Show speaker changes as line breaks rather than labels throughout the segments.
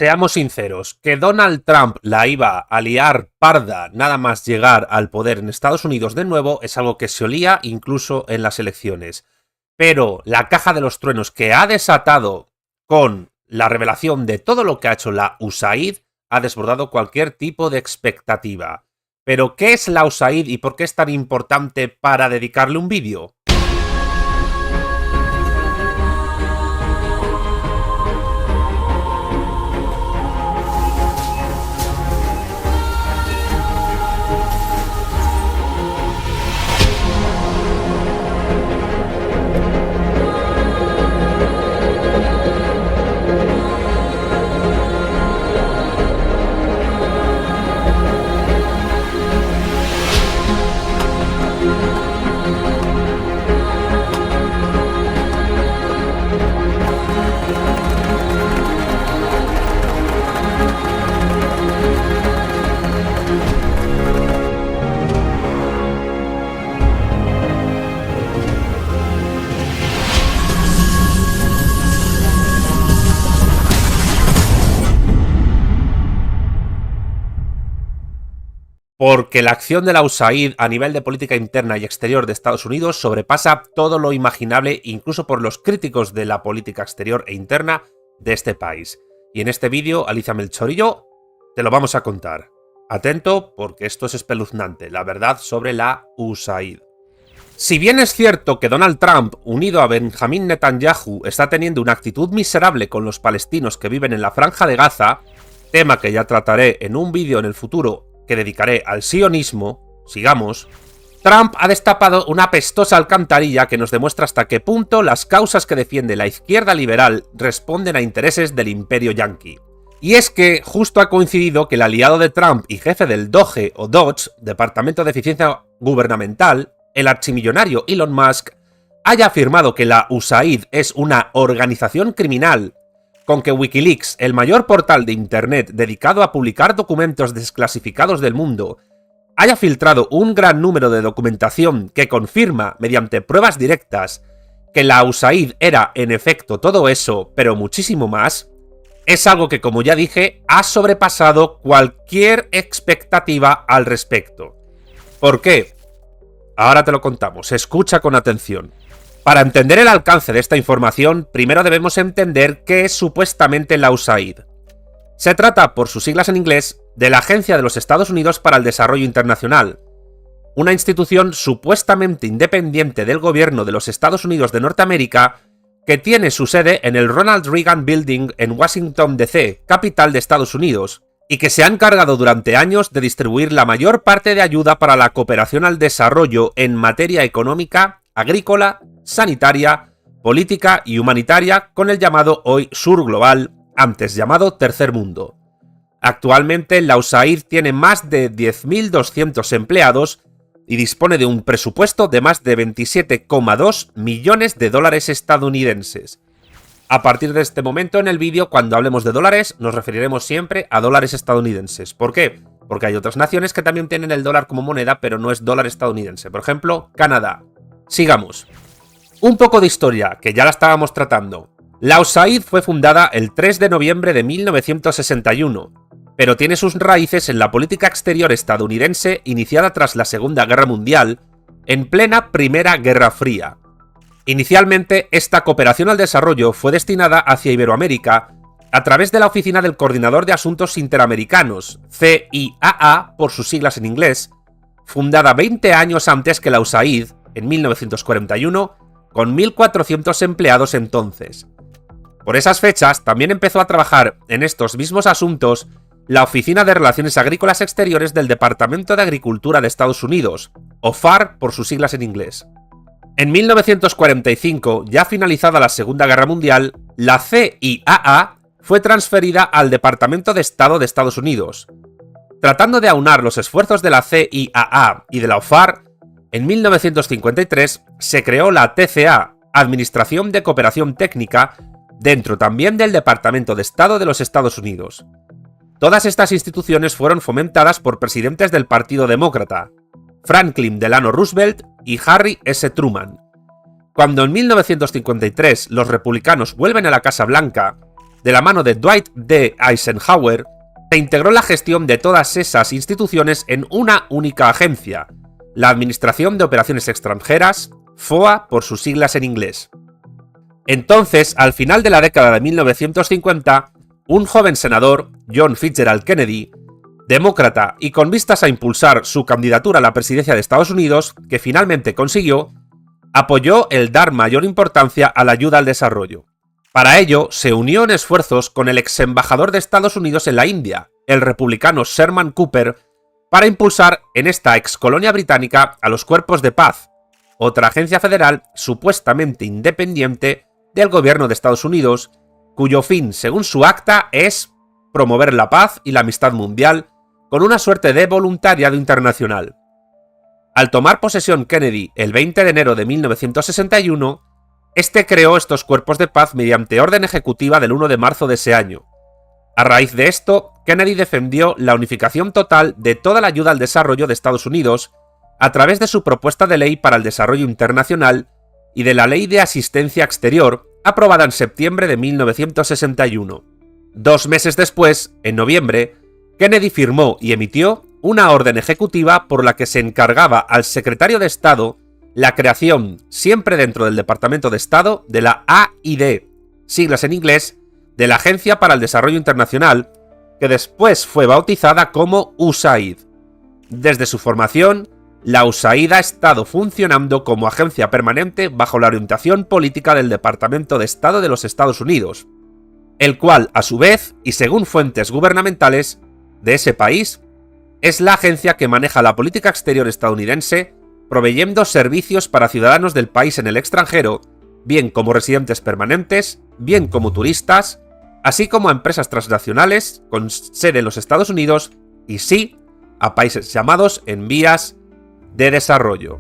Seamos sinceros, que Donald Trump la iba a liar parda nada más llegar al poder en Estados Unidos de nuevo es algo que se olía incluso en las elecciones. Pero la caja de los truenos que ha desatado con la revelación de todo lo que ha hecho la USAID ha desbordado cualquier tipo de expectativa. ¿Pero qué es la USAID y por qué es tan importante para dedicarle un vídeo? Porque la acción de la USAID a nivel de política interna y exterior de Estados Unidos sobrepasa todo lo imaginable, incluso por los críticos de la política exterior e interna de este país. Y en este vídeo, Alicia Melchor y yo te lo vamos a contar. Atento, porque esto es espeluznante, la verdad sobre la USAID. Si bien es cierto que Donald Trump, unido a Benjamin Netanyahu, está teniendo una actitud miserable con los palestinos que viven en la Franja de Gaza, tema que ya trataré en un vídeo en el futuro que dedicaré al sionismo, sigamos, Trump ha destapado una apestosa alcantarilla que nos demuestra hasta qué punto las causas que defiende la izquierda liberal responden a intereses del imperio yanqui. Y es que justo ha coincidido que el aliado de Trump y jefe del DOGE o DOGE, Departamento de Eficiencia Gubernamental, el archimillonario Elon Musk, haya afirmado que la USAID es una organización criminal, con que Wikileaks, el mayor portal de internet dedicado a publicar documentos desclasificados del mundo, haya filtrado un gran número de documentación que confirma, mediante pruebas directas, que la USAID era en efecto todo eso, pero muchísimo más, es algo que, como ya dije, ha sobrepasado cualquier expectativa al respecto. ¿Por qué? Ahora te lo contamos, escucha con atención. Para entender el alcance de esta información, primero debemos entender qué es supuestamente la USAID. Se trata, por sus siglas en inglés, de la Agencia de los Estados Unidos para el Desarrollo Internacional, una institución supuestamente independiente del gobierno de los Estados Unidos de Norteamérica que tiene su sede en el Ronald Reagan Building en Washington, D.C., capital de Estados Unidos, y que se ha encargado durante años de distribuir la mayor parte de ayuda para la cooperación al desarrollo en materia económica, agrícola, sanitaria, política y humanitaria con el llamado hoy Sur Global, antes llamado Tercer Mundo. Actualmente la USAID tiene más de 10.200 empleados y dispone de un presupuesto de más de 27,2 millones de dólares estadounidenses. A partir de este momento en el vídeo, cuando hablemos de dólares, nos referiremos siempre a dólares estadounidenses. ¿Por qué? Porque hay otras naciones que también tienen el dólar como moneda, pero no es dólar estadounidense. Por ejemplo, Canadá. Sigamos. Un poco de historia, que ya la estábamos tratando. La USAID fue fundada el 3 de noviembre de 1961, pero tiene sus raíces en la política exterior estadounidense iniciada tras la Segunda Guerra Mundial, en plena Primera Guerra Fría. Inicialmente, esta cooperación al desarrollo fue destinada hacia Iberoamérica a través de la Oficina del Coordinador de Asuntos Interamericanos, CIA por sus siglas en inglés, fundada 20 años antes que la USAID, en 1941, con 1.400 empleados entonces. Por esas fechas también empezó a trabajar en estos mismos asuntos la Oficina de Relaciones Agrícolas Exteriores del Departamento de Agricultura de Estados Unidos, OFAR por sus siglas en inglés. En 1945, ya finalizada la Segunda Guerra Mundial, la CIA fue transferida al Departamento de Estado de Estados Unidos. Tratando de aunar los esfuerzos de la CIA y de la OFAR, en 1953 se creó la TCA, Administración de Cooperación Técnica, dentro también del Departamento de Estado de los Estados Unidos. Todas estas instituciones fueron fomentadas por presidentes del Partido Demócrata, Franklin Delano Roosevelt y Harry S. Truman. Cuando en 1953 los republicanos vuelven a la Casa Blanca, de la mano de Dwight D. Eisenhower, se integró la gestión de todas esas instituciones en una única agencia, la Administración de Operaciones Extranjeras, FOA por sus siglas en inglés. Entonces, al final de la década de 1950, un joven senador, John Fitzgerald Kennedy, demócrata y con vistas a impulsar su candidatura a la presidencia de Estados Unidos, que finalmente consiguió, apoyó el dar mayor importancia a la ayuda al desarrollo. Para ello, se unió en esfuerzos con el ex embajador de Estados Unidos en la India, el republicano Sherman Cooper, para impulsar en esta ex colonia británica a los Cuerpos de Paz, otra agencia federal supuestamente independiente del gobierno de Estados Unidos, cuyo fin, según su acta, es promover la paz y la amistad mundial con una suerte de voluntariado internacional. Al tomar posesión Kennedy el 20 de enero de 1961, este creó estos cuerpos de paz mediante orden ejecutiva del 1 de marzo de ese año. A raíz de esto, Kennedy defendió la unificación total de toda la ayuda al desarrollo de Estados Unidos a través de su propuesta de ley para el desarrollo internacional y de la Ley de Asistencia Exterior, aprobada en septiembre de 1961. 2 meses después, en noviembre, Kennedy firmó y emitió una orden ejecutiva por la que se encargaba al secretario de Estado la creación, siempre dentro del Departamento de Estado, de la AID, siglas en inglés, de la Agencia para el Desarrollo Internacional, que después fue bautizada como USAID. Desde su formación, la USAID ha estado funcionando como agencia permanente bajo la orientación política del Departamento de Estado de los Estados Unidos, el cual, a su vez, y según fuentes gubernamentales de ese país, es la agencia que maneja la política exterior estadounidense, proveyendo servicios para ciudadanos del país en el extranjero, bien como residentes permanentes, bien como turistas, así como a empresas transnacionales con sede en los Estados Unidos y sí, a países llamados en vías de desarrollo.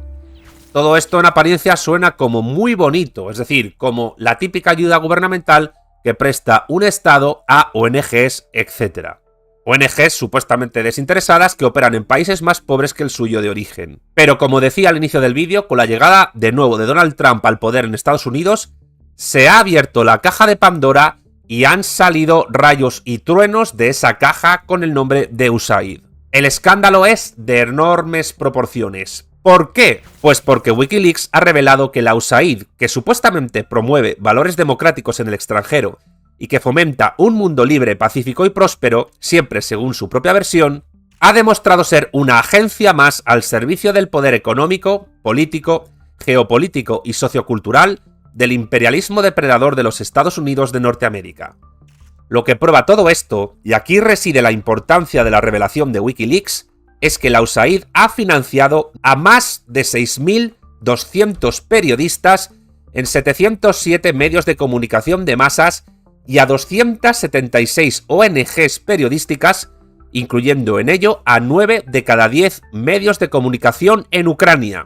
Todo esto en apariencia suena como muy bonito, es decir, como la típica ayuda gubernamental que presta un Estado a ONGs, etc. ONGs supuestamente desinteresadas que operan en países más pobres que el suyo de origen. Pero como decía al inicio del vídeo, con la llegada de nuevo de Donald Trump al poder en Estados Unidos, se ha abierto la caja de Pandora y han salido rayos y truenos de esa caja con el nombre de USAID. El escándalo es de enormes proporciones. ¿Por qué? Pues porque Wikileaks ha revelado que la USAID, que supuestamente promueve valores democráticos en el extranjero y que fomenta un mundo libre, pacífico y próspero, siempre según su propia versión, ha demostrado ser una agencia más al servicio del poder económico, político, geopolítico y sociocultural del imperialismo depredador de los Estados Unidos de Norteamérica. Lo que prueba todo esto, y aquí reside la importancia de la revelación de Wikileaks, es que la USAID ha financiado a más de 6.200 periodistas en 707 medios de comunicación de masas y a 276 ONGs periodísticas, incluyendo en ello a 9 de cada 10 medios de comunicación en Ucrania.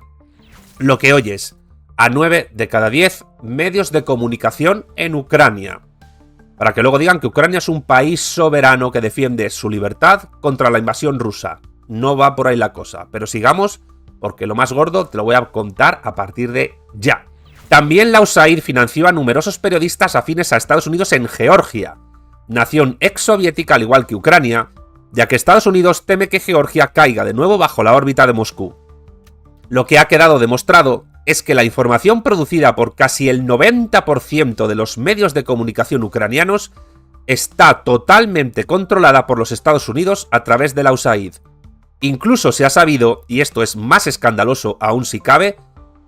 Lo que oyes, a 9 de cada 10 medios de comunicación en Ucrania. Para que luego digan que Ucrania es un país soberano que defiende su libertad contra la invasión rusa. No va por ahí la cosa, pero sigamos porque lo más gordo te lo voy a contar a partir de ya. También la USAID financió a numerosos periodistas afines a Estados Unidos en Georgia, nación exsoviética al igual que Ucrania, ya que Estados Unidos teme que Georgia caiga de nuevo bajo la órbita de Moscú. Lo que ha quedado demostrado es que la información producida por casi el 90% de los medios de comunicación ucranianos está totalmente controlada por los Estados Unidos a través de la USAID. Incluso se ha sabido, y esto es más escandaloso aún si cabe,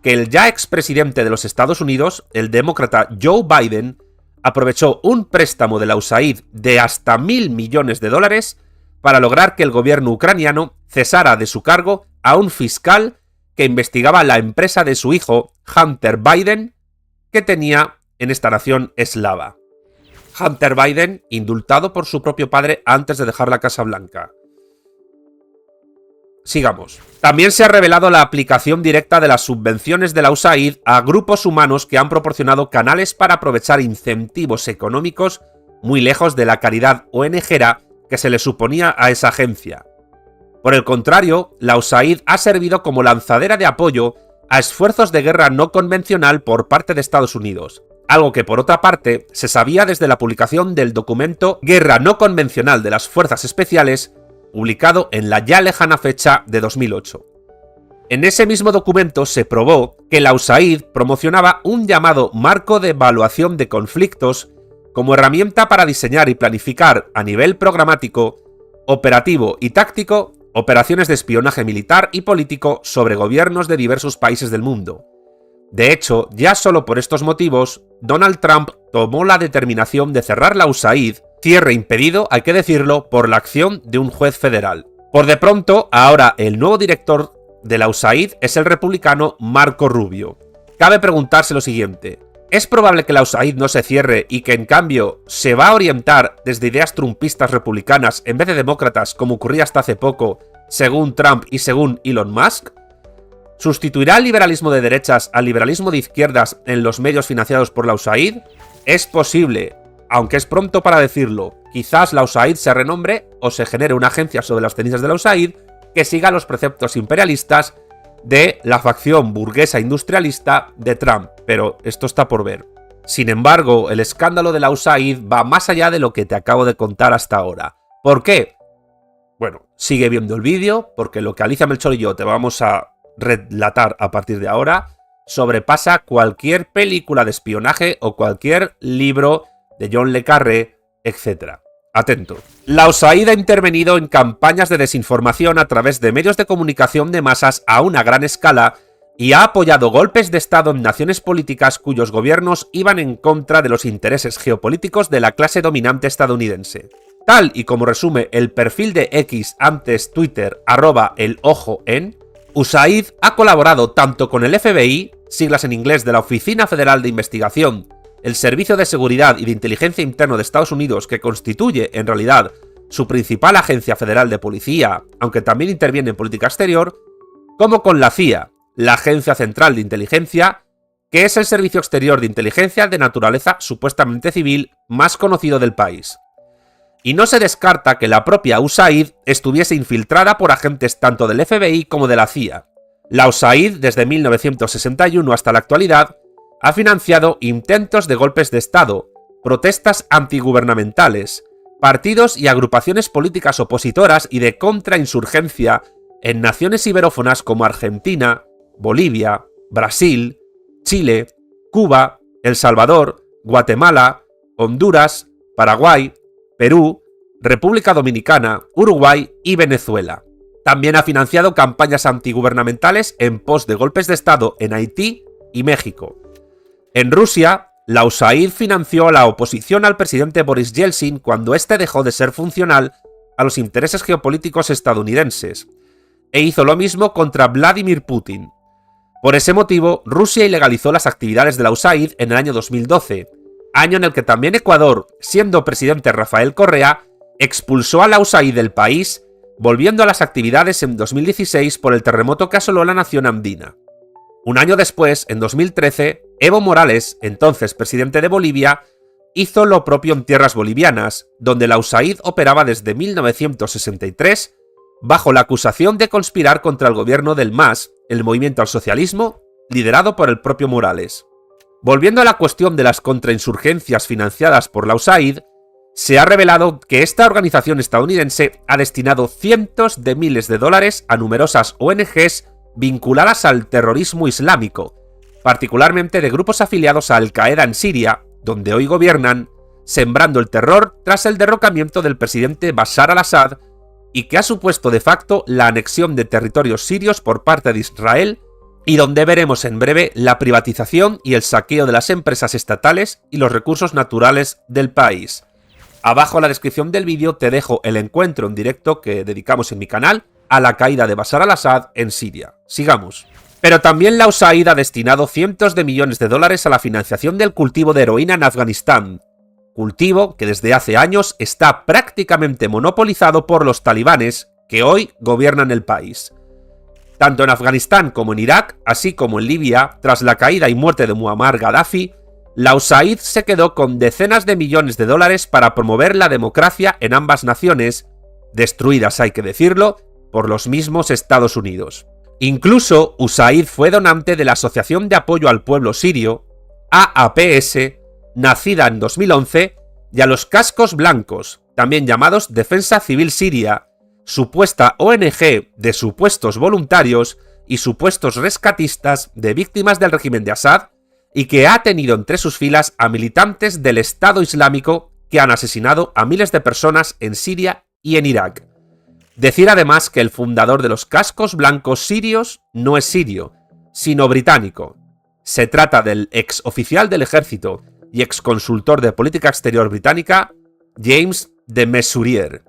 que el ya expresidente de los Estados Unidos, el demócrata Joe Biden, aprovechó un préstamo de la USAID de hasta $1.000 millones para lograr que el gobierno ucraniano cesara de su cargo a un fiscal que investigaba la empresa de su hijo, Hunter Biden, que tenía en esta nación eslava. Hunter Biden, indultado por su propio padre antes de dejar la Casa Blanca. Sigamos. También se ha revelado la aplicación directa de las subvenciones de la USAID a grupos humanos que han proporcionado canales para aprovechar incentivos económicos muy lejos de la caridad ONGera que se le suponía a esa agencia. Por el contrario, la USAID ha servido como lanzadera de apoyo a esfuerzos de guerra no convencional por parte de Estados Unidos, algo que por otra parte se sabía desde la publicación del documento Guerra no convencional de las Fuerzas Especiales, publicado en la ya lejana fecha de 2008. En ese mismo documento se probó que la USAID promocionaba un llamado marco de evaluación de conflictos como herramienta para diseñar y planificar a nivel programático, operativo y táctico operaciones de espionaje militar y político sobre gobiernos de diversos países del mundo. De hecho, ya solo por estos motivos, Donald Trump tomó la determinación de cerrar la USAID, cierre impedido, hay que decirlo, por la acción de un juez federal. Por de pronto, ahora el nuevo director de la USAID es el republicano Marco Rubio. Cabe preguntarse lo siguiente: ¿es probable que la USAID no se cierre y que en cambio se va a orientar desde ideas trumpistas republicanas en vez de demócratas como ocurría hasta hace poco, según Trump y según Elon Musk? ¿Sustituirá el liberalismo de derechas al liberalismo de izquierdas en los medios financiados por la USAID? Es posible, aunque es pronto para decirlo. Quizás la USAID se renombre o se genere una agencia sobre las cenizas de la USAID que siga los preceptos imperialistas de la facción burguesa industrialista de Trump, pero esto está por ver. Sin embargo, el escándalo de la USAID va más allá de lo que te acabo de contar hasta ahora. ¿Por qué? Bueno, sigue viendo el vídeo, porque lo que Alicia Melchor y yo te vamos a relatar a partir de ahora sobrepasa cualquier película de espionaje o cualquier libro de John le Carré, etc. Atento. La USAID ha intervenido en campañas de desinformación a través de medios de comunicación de masas a una gran escala y ha apoyado golpes de Estado en naciones políticas cuyos gobiernos iban en contra de los intereses geopolíticos de la clase dominante estadounidense. Tal y como resume el perfil de X, antes Twitter, @elojoen, USAID ha colaborado tanto con el FBI, siglas en inglés de la Oficina Federal de Investigación, el Servicio de Seguridad y de Inteligencia Interno de Estados Unidos, que constituye, en realidad, su principal agencia federal de policía, aunque también interviene en política exterior, como con la CIA, la Agencia Central de Inteligencia, que es el servicio exterior de inteligencia de naturaleza supuestamente civil más conocido del país. Y no se descarta que la propia USAID estuviese infiltrada por agentes tanto del FBI como de la CIA. La USAID, desde 1961 hasta la actualidad, ha financiado intentos de golpes de Estado, protestas antigubernamentales, partidos y agrupaciones políticas opositoras y de contrainsurgencia en naciones iberófonas como Argentina, Bolivia, Brasil, Chile, Cuba, El Salvador, Guatemala, Honduras, Paraguay, Perú, República Dominicana, Uruguay y Venezuela. También ha financiado campañas antigubernamentales en pos de golpes de Estado en Haití y México. En Rusia, la USAID financió a la oposición al presidente Boris Yeltsin cuando éste dejó de ser funcional a los intereses geopolíticos estadounidenses, e hizo lo mismo contra Vladimir Putin. Por ese motivo, Rusia ilegalizó las actividades de la USAID en el año 2012, año en el que también Ecuador, siendo presidente Rafael Correa, expulsó a la USAID del país, volviendo a las actividades en 2016 por el terremoto que asoló la nación andina. Un año después, en 2013, Evo Morales, entonces presidente de Bolivia, hizo lo propio en tierras bolivianas, donde la USAID operaba desde 1963, bajo la acusación de conspirar contra el gobierno del MAS, el movimiento al socialismo, liderado por el propio Morales. Volviendo a la cuestión de las contrainsurgencias financiadas por la USAID, se ha revelado que esta organización estadounidense ha destinado cientos de miles de dólares a numerosas ONGs vinculadas al terrorismo islámico, particularmente de grupos afiliados a Al-Qaeda en Siria, donde hoy gobiernan, sembrando el terror tras el derrocamiento del presidente Bashar al-Assad y que ha supuesto de facto la anexión de territorios sirios por parte de Israel, y donde veremos en breve la privatización y el saqueo de las empresas estatales y los recursos naturales del país. Abajo en la descripción del vídeo te dejo el encuentro en directo que dedicamos en mi canal a la caída de Bashar al-Assad en Siria. Sigamos. Pero también la USAID ha destinado cientos de millones de dólares a la financiación del cultivo de heroína en Afganistán, cultivo que desde hace años está prácticamente monopolizado por los talibanes que hoy gobiernan el país. Tanto en Afganistán como en Irak, así como en Libia, tras la caída y muerte de Muammar Gaddafi, la USAID se quedó con decenas de millones de dólares para promover la democracia en ambas naciones, destruidas, hay que decirlo, por los mismos Estados Unidos. Incluso USAID fue donante de la Asociación de Apoyo al Pueblo Sirio, AAPS, nacida en 2011, y a los Cascos Blancos, también llamados Defensa Civil Siria, supuesta ONG de supuestos voluntarios y supuestos rescatistas de víctimas del régimen de Assad, y que ha tenido entre sus filas a militantes del Estado Islámico que han asesinado a miles de personas en Siria y en Irak. Decir además que el fundador de los Cascos Blancos sirios no es sirio, sino británico. Se trata del ex oficial del ejército y ex consultor de política exterior británica, James de Mesurier.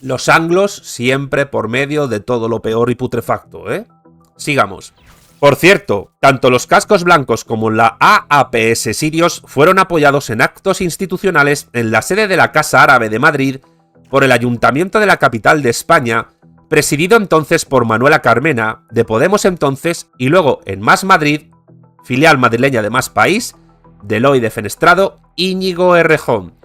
Los anglos siempre por medio de todo lo peor y putrefacto, ¿eh? Sigamos. Por cierto, tanto los Cascos Blancos como la AAPS sirios fueron apoyados en actos institucionales en la sede de la Casa Árabe de Madrid por el Ayuntamiento de la capital de España, presidido entonces por Manuela Carmena, de Podemos entonces, y luego en Más Madrid, filial madrileña de Más País, de Eloy Defenestrado, Íñigo Errejón.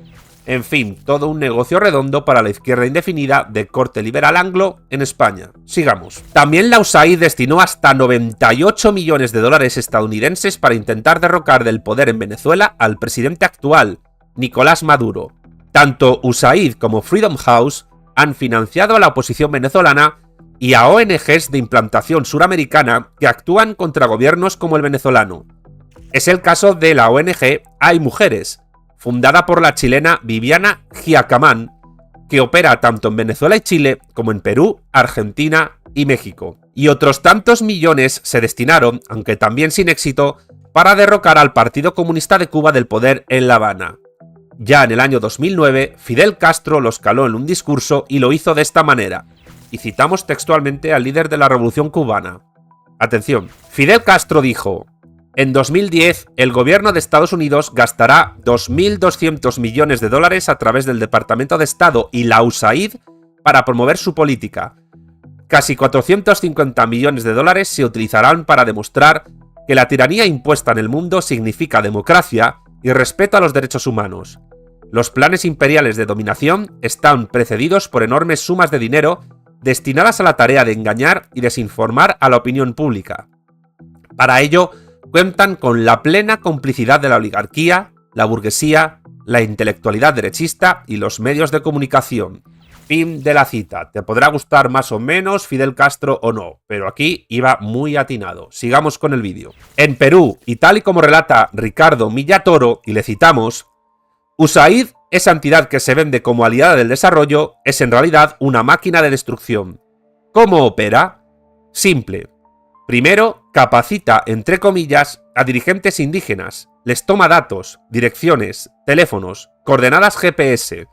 En fin, todo un negocio redondo para la izquierda indefinida de corte liberal anglo en España. Sigamos. También la USAID destinó hasta 98 millones de dólares estadounidenses para intentar derrocar del poder en Venezuela al presidente actual, Nicolás Maduro. Tanto USAID como Freedom House han financiado a la oposición venezolana y a ONGs de implantación suramericana que actúan contra gobiernos como el venezolano. Es el caso de la ONG Hay Mujeres, fundada por la chilena Viviana Giacamán, que opera tanto en Venezuela y Chile como en Perú, Argentina y México. Y otros tantos millones se destinaron, aunque también sin éxito, para derrocar al Partido Comunista de Cuba del poder en La Habana. Ya en el año 2009, Fidel Castro los caló en un discurso y lo hizo de esta manera, y citamos textualmente al líder de la Revolución Cubana. Atención, Fidel Castro dijo: en 2010, el gobierno de Estados Unidos gastará 2.200 millones de dólares a través del Departamento de Estado y la USAID para promover su política. Casi 450 millones de dólares se utilizarán para demostrar que la tiranía impuesta en el mundo significa democracia y respeto a los derechos humanos. Los planes imperiales de dominación están precedidos por enormes sumas de dinero destinadas a la tarea de engañar y desinformar a la opinión pública. Para ello, cuentan con la plena complicidad de la oligarquía, la burguesía, la intelectualidad derechista y los medios de comunicación. Fin de la cita. Te podrá gustar más o menos Fidel Castro o no, pero aquí iba muy atinado. Sigamos con el vídeo. En Perú, y tal y como relata Ricardo Millatoro, y le citamos, USAID, esa entidad que se vende como aliada del desarrollo, es en realidad una máquina de destrucción. ¿Cómo opera? Simple. Primero, capacita, entre comillas, a dirigentes indígenas, les toma datos, direcciones, teléfonos, coordenadas GPS,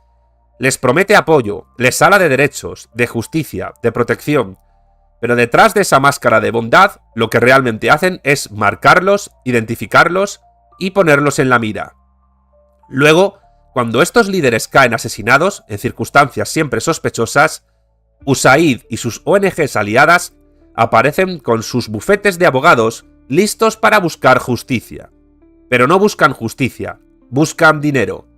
les promete apoyo, les habla de derechos, de justicia, de protección, pero detrás de esa máscara de bondad, lo que realmente hacen es marcarlos, identificarlos y ponerlos en la mira. Luego, cuando estos líderes caen asesinados, en circunstancias siempre sospechosas, USAID y sus ONGs aliadas aparecen con sus bufetes de abogados listos para buscar justicia. Pero no buscan justicia, buscan dinero.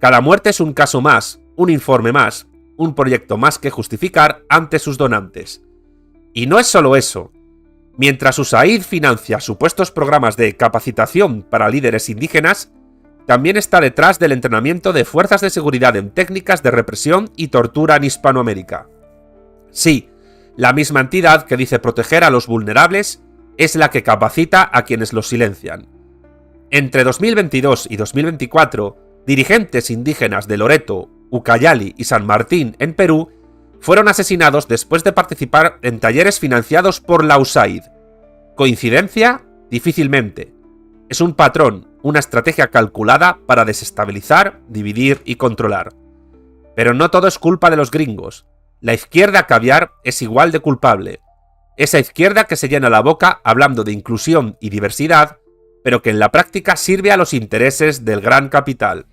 Cada muerte es un caso más, un informe más, un proyecto más que justificar ante sus donantes. Y no es solo eso. Mientras USAID financia supuestos programas de capacitación para líderes indígenas, también está detrás del entrenamiento de fuerzas de seguridad en técnicas de represión y tortura en Hispanoamérica. Sí, la misma entidad que dice proteger a los vulnerables es la que capacita a quienes los silencian. Entre 2022 y 2024, dirigentes indígenas de Loreto, Ucayali y San Martín en Perú fueron asesinados después de participar en talleres financiados por la USAID. ¿Coincidencia? Difícilmente. Es un patrón, una estrategia calculada para desestabilizar, dividir y controlar. Pero no todo es culpa de los gringos. La izquierda caviar es igual de culpable. Esa izquierda que se llena la boca hablando de inclusión y diversidad, pero que en la práctica sirve a los intereses del gran capital.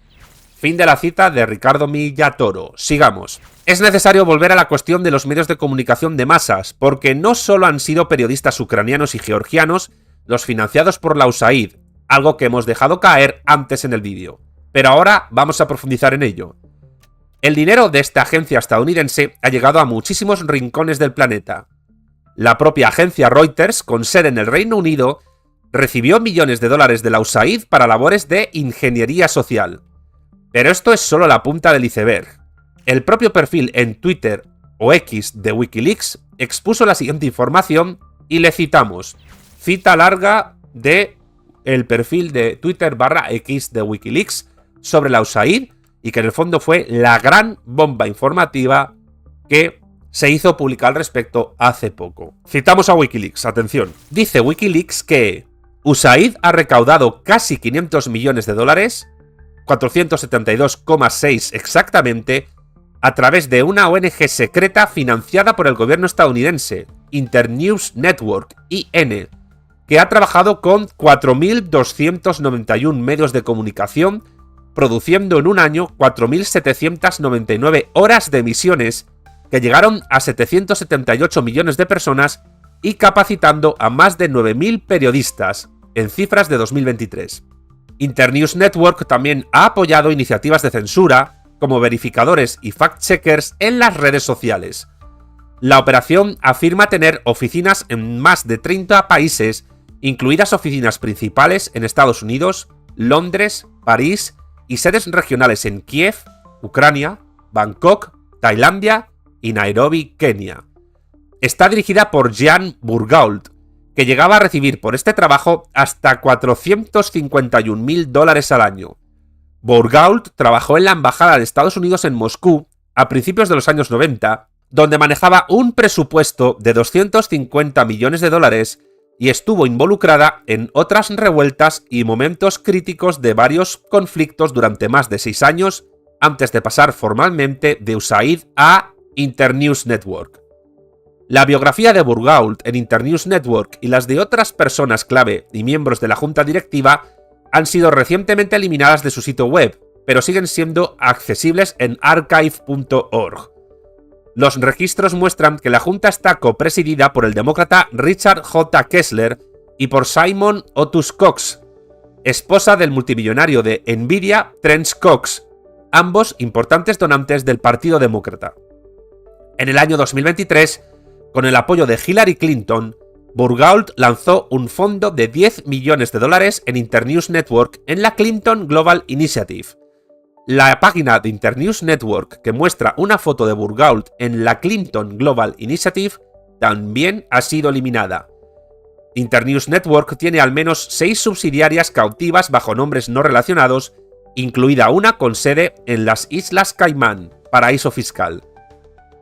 Fin de la cita de Ricardo Millatoro. Sigamos. Es necesario volver a la cuestión de los medios de comunicación de masas, porque no solo han sido periodistas ucranianos y georgianos los financiados por la USAID, algo que hemos dejado caer antes en el vídeo. Pero ahora vamos a profundizar en ello. El dinero de esta agencia estadounidense ha llegado a muchísimos rincones del planeta. La propia agencia Reuters, con sede en el Reino Unido, recibió millones de dólares de la USAID para labores de ingeniería social. Pero esto es solo la punta del iceberg. El propio perfil en Twitter o X de Wikileaks expuso la siguiente información y le citamos. Cita larga de el perfil de Twitter /X de Wikileaks sobre la USAID y que en el fondo fue la gran bomba informativa que se hizo pública al respecto hace poco. Citamos a Wikileaks, atención. Dice Wikileaks que USAID ha recaudado casi 500 millones de dólares, 472,6 exactamente, a través de una ONG secreta financiada por el gobierno estadounidense, Internews Network, IN, que ha trabajado con 4.291 medios de comunicación, produciendo en un año 4.799 horas de emisiones que llegaron a 778 millones de personas y capacitando a más de 9.000 periodistas, en cifras de 2023. Internews Network también ha apoyado iniciativas de censura, como verificadores y fact-checkers en las redes sociales. La operación afirma tener oficinas en más de 30 países, incluidas oficinas principales en Estados Unidos, Londres, París y sedes regionales en Kiev, Ucrania, Bangkok, Tailandia y Nairobi, Kenia. Está dirigida por Jan Burgault, que llegaba a recibir por este trabajo hasta $451.000 al año. Burgault trabajó en la Embajada de Estados Unidos en Moscú a principios de los años 90, donde manejaba un presupuesto de $250 millones y estuvo involucrada en otras revueltas y momentos críticos de varios conflictos durante más de 6 años antes de pasar formalmente de USAID a Internews Network. La biografía de Burgault en Internews Network y las de otras personas clave y miembros de la junta directiva han sido recientemente eliminadas de su sitio web, pero siguen siendo accesibles en archive.org. Los registros muestran que la junta está copresidida por el demócrata Richard J. Kessler y por Simon Otus Cox, esposa del multimillonario de Nvidia Terence Cox, ambos importantes donantes del Partido Demócrata. En el año 2023, con el apoyo de Hillary Clinton, Burgault lanzó un fondo de $10 millones en Internews Network en la Clinton Global Initiative. La página de Internews Network que muestra una foto de Burgault en la Clinton Global Initiative también ha sido eliminada. Internews Network tiene al menos 6 subsidiarias cautivas bajo nombres no relacionados, incluida una con sede en las Islas Caimán, paraíso fiscal.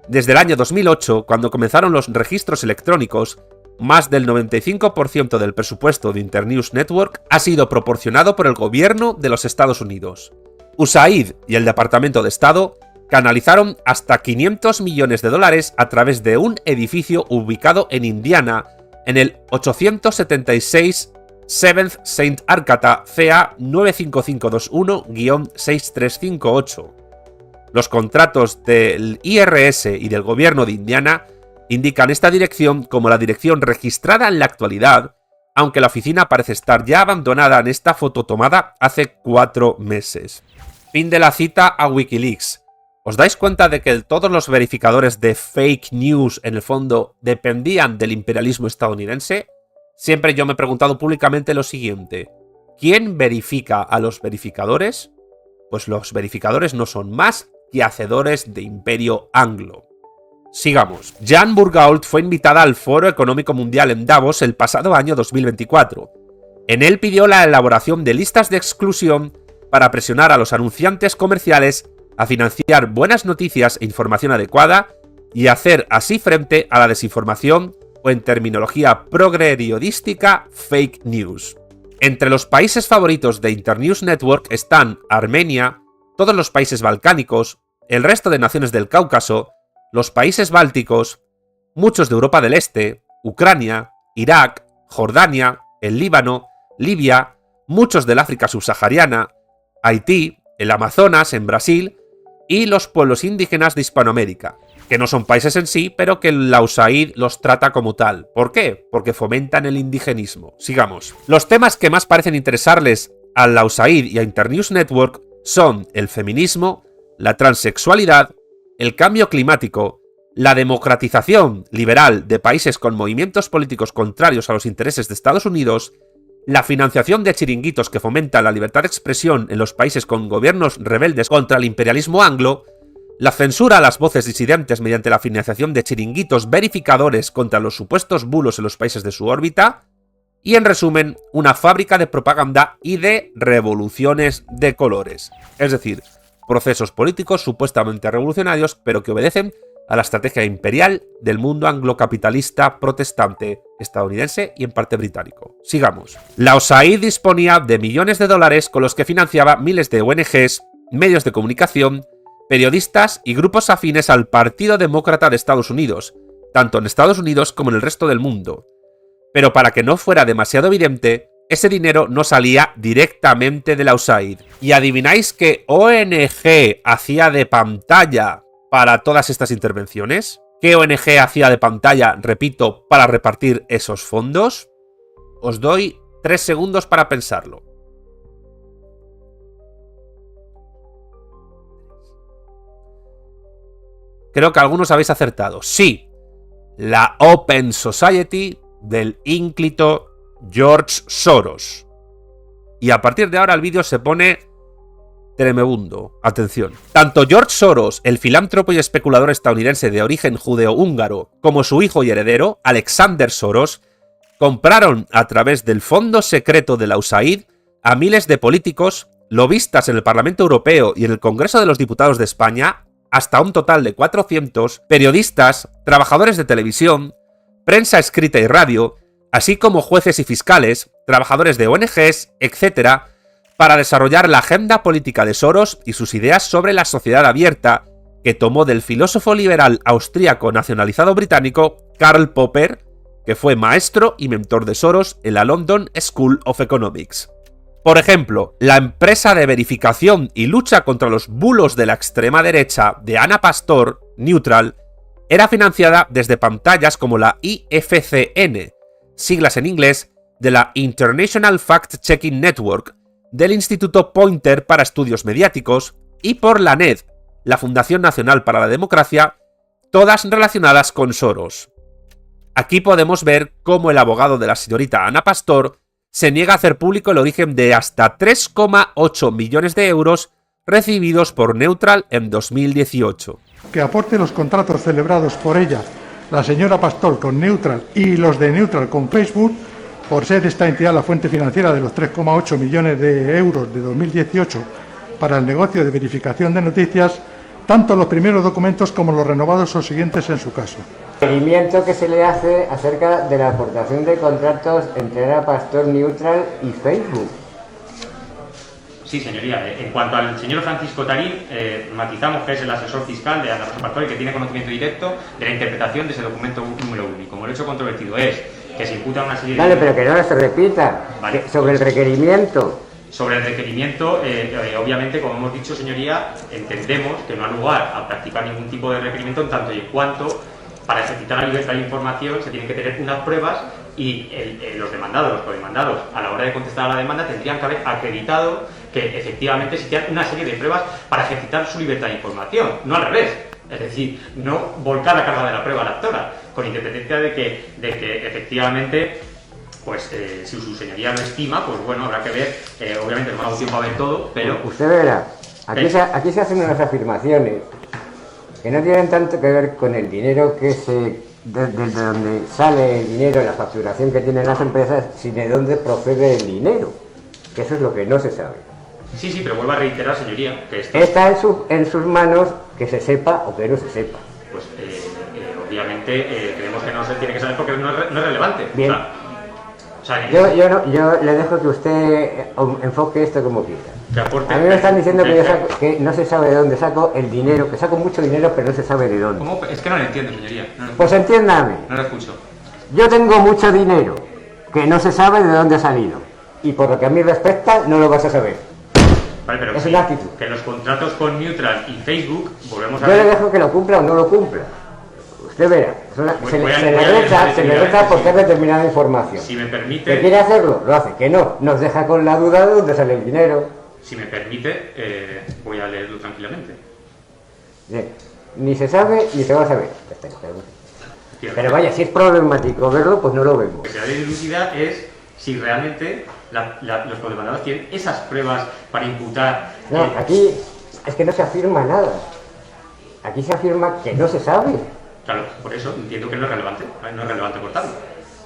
Desde el año 2008, cuando comenzaron los registros electrónicos, más del 95% del presupuesto de Internews Network ha sido proporcionado por el gobierno de los Estados Unidos. USAID y el Departamento de Estado canalizaron hasta $500 millones a través de un edificio ubicado en Indiana, en el 876 7th St. Arcata CA 95521-6358. Los contratos del IRS y del gobierno de Indiana indican esta dirección como la dirección registrada en la actualidad, aunque la oficina parece estar ya abandonada en esta foto tomada hace 4 meses. Fin de la cita a Wikileaks. ¿Os dais cuenta de que todos los verificadores de fake news en el fondo dependían del imperialismo estadounidense? Siempre yo me he preguntado públicamente lo siguiente: ¿quién verifica a los verificadores? Pues los verificadores no son más que hacedores de imperio anglo. Sigamos. Jan Burgault fue invitada al Foro Económico Mundial en Davos el pasado año 2024. En él pidió la elaboración de listas de exclusión para presionar a los anunciantes comerciales a financiar buenas noticias e información adecuada y hacer así frente a la desinformación o, en terminología progreriodística, fake news. Entre los países favoritos de Internews Network están Armenia, todos los países balcánicos, el resto de naciones del Cáucaso, los países bálticos, muchos de Europa del Este, Ucrania, Irak, Jordania, el Líbano, Libia, muchos del África subsahariana, Haití, el Amazonas en Brasil y los pueblos indígenas de Hispanoamérica, que no son países en sí, pero que la USAID los trata como tal. ¿Por qué? Porque fomentan el indigenismo. Sigamos. Los temas que más parecen interesarles a la USAID y a Internews Network son el feminismo, la transexualidad, el cambio climático, la democratización liberal de países con movimientos políticos contrarios a los intereses de Estados Unidos la financiación de chiringuitos que fomentan la libertad de expresión en los países con gobiernos rebeldes contra el imperialismo anglo, la censura a las voces disidentes mediante la financiación de chiringuitos verificadores contra los supuestos bulos en los países de su órbita, y en resumen, una fábrica de propaganda y de revoluciones de colores. Es decir, procesos políticos supuestamente revolucionarios, pero que obedecen a la estrategia imperial del mundo anglocapitalista protestante estadounidense y en parte británico. Sigamos. La USAID disponía de millones de dólares con los que financiaba miles de ONGs, medios de comunicación, periodistas y grupos afines al Partido Demócrata de Estados Unidos, tanto en Estados Unidos como en el resto del mundo. Pero para que no fuera demasiado evidente, ese dinero no salía directamente de la USAID. ¿Y adivináis qué ONG hacía de pantalla para todas estas intervenciones? ¿Qué ONG hacía de pantalla, repito, para repartir esos fondos? Os doy 3 segundos para pensarlo. Creo que algunos habéis acertado. Sí, la Open Society del ínclito George Soros. Y a partir de ahora el vídeo se pone tremebundo. Atención. Tanto George Soros, el filántropo y especulador estadounidense de origen judeo-húngaro, como su hijo y heredero, Alexander Soros, compraron a través del fondo secreto de la USAID a miles de políticos, lobistas en el Parlamento Europeo y en el Congreso de los Diputados de España, hasta un total de 400, periodistas, trabajadores de televisión, prensa escrita y radio, así como jueces y fiscales, trabajadores de ONGs, etc., para desarrollar la agenda política de Soros y sus ideas sobre la sociedad abierta, que tomó del filósofo liberal austríaco nacionalizado británico Karl Popper, que fue maestro y mentor de Soros en la London School of Economics. Por ejemplo, la empresa de verificación y lucha contra los bulos de la extrema derecha de Ana Pastor, Neutral, era financiada desde pantallas como la IFCN, siglas en inglés de la International Fact-Checking Network, del Instituto Poynter para Estudios Mediáticos, y por la NED, la Fundación Nacional para la Democracia, todas relacionadas con Soros. Aquí podemos ver cómo el abogado de la señorita Ana Pastor se niega a hacer público el origen de hasta 3,8 millones de euros recibidos por Neutral en 2018.
Que aporte los contratos celebrados por ella, la señora Pastor, con Neutral y los de Neutral con Facebook, por ser esta entidad la fuente financiera de los 3,8 millones de euros de 2018 para el negocio de verificación de noticias, tanto los primeros documentos como los renovados o siguientes en su caso.
Seguimiento que se le hace acerca de la aportación de contratos entre Ana Pastor, Neutral y Facebook.
Sí, señoría. En cuanto al señor Francisco Tarín, matizamos que es el asesor fiscal de Ana Pastor y que tiene conocimiento directo de la interpretación de ese documento número 1. Y como el hecho controvertido es que se imputa una serie de...
Vale, pero que no se repita.
Vale.
Sobre el requerimiento.
Sobre el requerimiento, obviamente, como hemos dicho, señoría, entendemos que no ha lugar a practicar ningún tipo de requerimiento en tanto y en cuanto, para ejercitar la libertad de información, se tienen que tener unas pruebas y los demandados, los codemandados, a la hora de contestar a la demanda, tendrían que haber acreditado que efectivamente existían una serie de pruebas para ejercitar su libertad de información, no al revés. Es decir, no volcar la carga de la prueba a la actora, con independencia de que efectivamente, pues si su señoría lo estima, pues bueno, habrá que ver, obviamente no me ha dado tiempo a ver todo, pero...
Usted verá, aquí se hacen unas afirmaciones que no tienen tanto que ver con el dinero que desde donde sale el dinero, la facturación que tienen las empresas, sino de dónde procede el dinero, que eso es lo que no se sabe.
Sí, pero vuelvo a reiterar, señoría, que esto...
Está en sus manos que se sepa o que no se sepa.
Pues obviamente creemos que no se tiene que saber porque no es relevante.
Bien. Yo le dejo que usted enfoque esto como quiera. A mí me están diciendo que no se sabe de dónde saco el dinero, que saco mucho dinero pero no se sabe de dónde.
¿Cómo? Es que no lo entiendo, señoría.
Pues entiéndame.
No lo escucho.
Yo tengo mucho dinero que no se sabe de dónde ha salido. Y por lo que a mí respecta, no lo vas a saber.
Vale, pero
es
sí,
una actitud.
Que los contratos con Neutral y Facebook, volvemos a
ver... Yo le
ver...
dejo que lo cumpla o no lo cumpla. Usted verá. Se le deja aportar determinada información.
Si me permite...
¿Que quiere hacerlo? Lo hace. Que no. Nos deja con la duda de dónde sale el dinero.
Si me permite, voy a leerlo tranquilamente.
Bien. Ni se sabe ni se va a saber. Pero vaya, si es problemático verlo, pues no lo vemos.
Lo que se ha de dilucidar es si realmente los codemandados tienen esas pruebas para imputar.
No, aquí es que no se afirma nada. Aquí se afirma que no se sabe.
Claro, por eso entiendo que no es relevante. No es relevante cortarlo.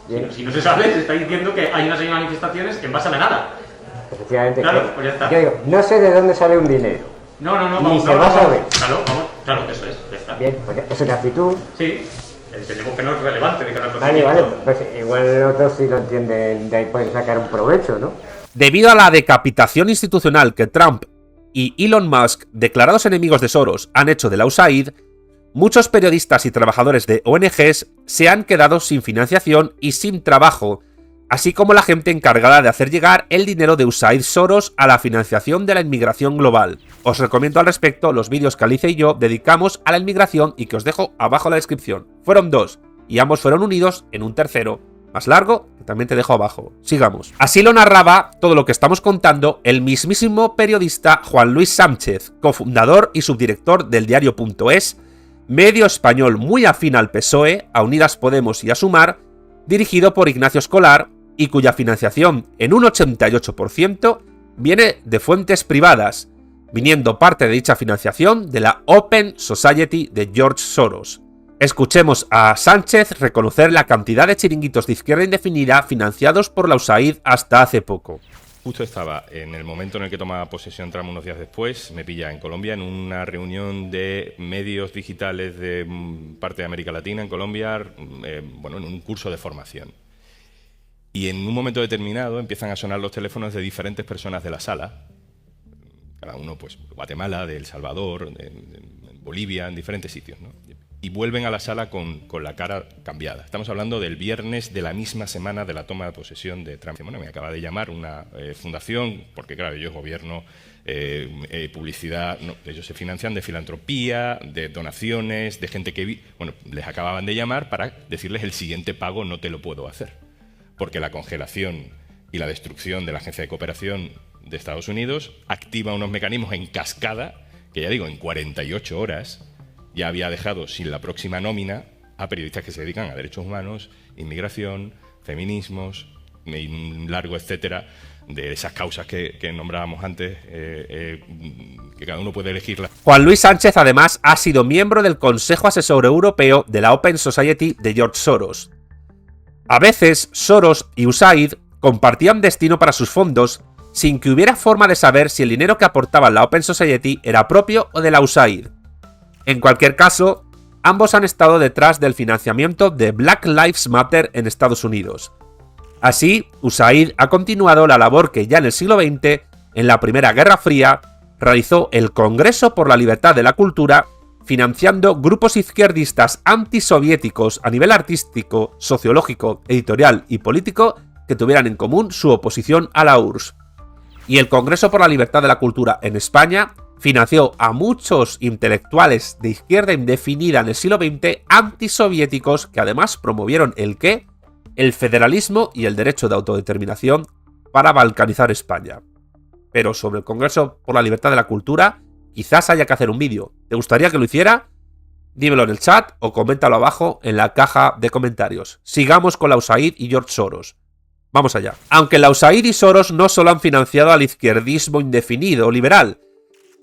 Bien.
Si no se sabe, se está diciendo que hay una serie de manifestaciones en base a la nada.
Efectivamente.
Claro, pues ya está.
Yo digo, no sé de dónde sale un dinero.
No,
Ni se va a saber.
Claro, eso es, ya está.
Bien, pues es una actitud.
Sí, entendemos que no es relevante de que no es
Vale, pues igual otros sí lo entienden, de ahí pueden sacar un provecho, ¿no?
Debido a la decapitación institucional que Trump y Elon Musk, declarados enemigos de Soros, han hecho de la USAID, muchos periodistas y trabajadores de ONGs se han quedado sin financiación y sin trabajo, así como la gente encargada de hacer llegar el dinero de USAID Soros a la financiación de la inmigración global. Os recomiendo al respecto los vídeos que Alicia y yo dedicamos a la inmigración y que os dejo abajo en la descripción. Fueron 2, y ambos fueron unidos en un tercero, más largo, que también te dejo abajo. Sigamos. Así lo narraba todo lo que estamos contando el mismísimo periodista Juan Luis Sánchez, cofundador y subdirector del diario.es, medio español muy afín al PSOE, a Unidas Podemos y a Sumar, dirigido por Ignacio Escolar y cuya financiación en un 88% viene de fuentes privadas, viniendo parte de dicha financiación de la Open Society de George Soros. Escuchemos a Sánchez reconocer la cantidad de chiringuitos de izquierda indefinida financiados por la USAID hasta hace poco.
Justo estaba en el momento en el que tomaba posesión Trump unos días después, me pilla en Colombia en una reunión de medios digitales de parte de América Latina, en Colombia, en un curso de formación. Y en un momento determinado empiezan a sonar los teléfonos de diferentes personas de la sala, cada uno, pues, Guatemala, de El Salvador, de Bolivia, en diferentes sitios, ¿no? Y vuelven a la sala con la cara cambiada. Estamos hablando del viernes de la misma semana de la toma de posesión de Trump. Bueno, me acaba de llamar una fundación, porque claro, ellos gobierno, publicidad, no, ellos se financian de filantropía, de donaciones, de gente que... Bueno, les acababan de llamar para decirles el siguiente pago no te lo puedo hacer, porque la congelación y la destrucción de la Agencia de Cooperación de Estados Unidos activa unos mecanismos en cascada, que ya digo, en 48 horas... ya había dejado sin la próxima nómina a periodistas que se dedican a derechos humanos, inmigración, feminismos, y un largo etcétera de esas causas que nombrábamos antes, que cada uno puede elegirlas.
Juan Luis Sánchez además ha sido miembro del Consejo Asesor Europeo de la Open Society de George Soros. A veces, Soros y USAID compartían destino para sus fondos sin que hubiera forma de saber si el dinero que aportaba la Open Society era propio o de la USAID. En cualquier caso, ambos han estado detrás del financiamiento de Black Lives Matter en Estados Unidos. Así, USAID ha continuado la labor que ya en el siglo XX, en la Primera Guerra Fría, realizó el Congreso por la Libertad de la Cultura, financiando grupos izquierdistas antisoviéticos a nivel artístico, sociológico, editorial y político que tuvieran en común su oposición a la URSS. Y el Congreso por la Libertad de la Cultura en España financió a muchos intelectuales de izquierda indefinida en el siglo XX antisoviéticos que además promovieron el ¿qué? El federalismo y el derecho de autodeterminación para balcanizar España. Pero sobre el Congreso por la Libertad de la Cultura, quizás haya que hacer un vídeo. ¿Te gustaría que lo hiciera? Dímelo en el chat o coméntalo abajo en la caja de comentarios. Sigamos con la USAID y George Soros. Vamos allá. Aunque la USAID y Soros no solo han financiado al izquierdismo indefinido o liberal,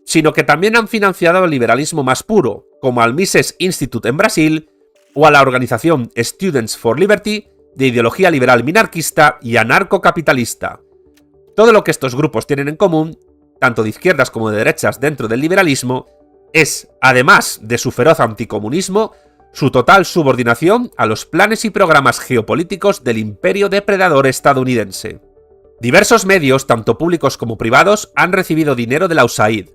sino que también han financiado el liberalismo más puro, como al Mises Institute en Brasil, o a la organización Students for Liberty, de ideología liberal minarquista y anarcocapitalista. Todo lo que estos grupos tienen en común, tanto de izquierdas como de derechas dentro del liberalismo, es, además de su feroz anticomunismo, su total subordinación a los planes y programas geopolíticos del imperio depredador estadounidense. Diversos medios, tanto públicos como privados, han recibido dinero de la USAID.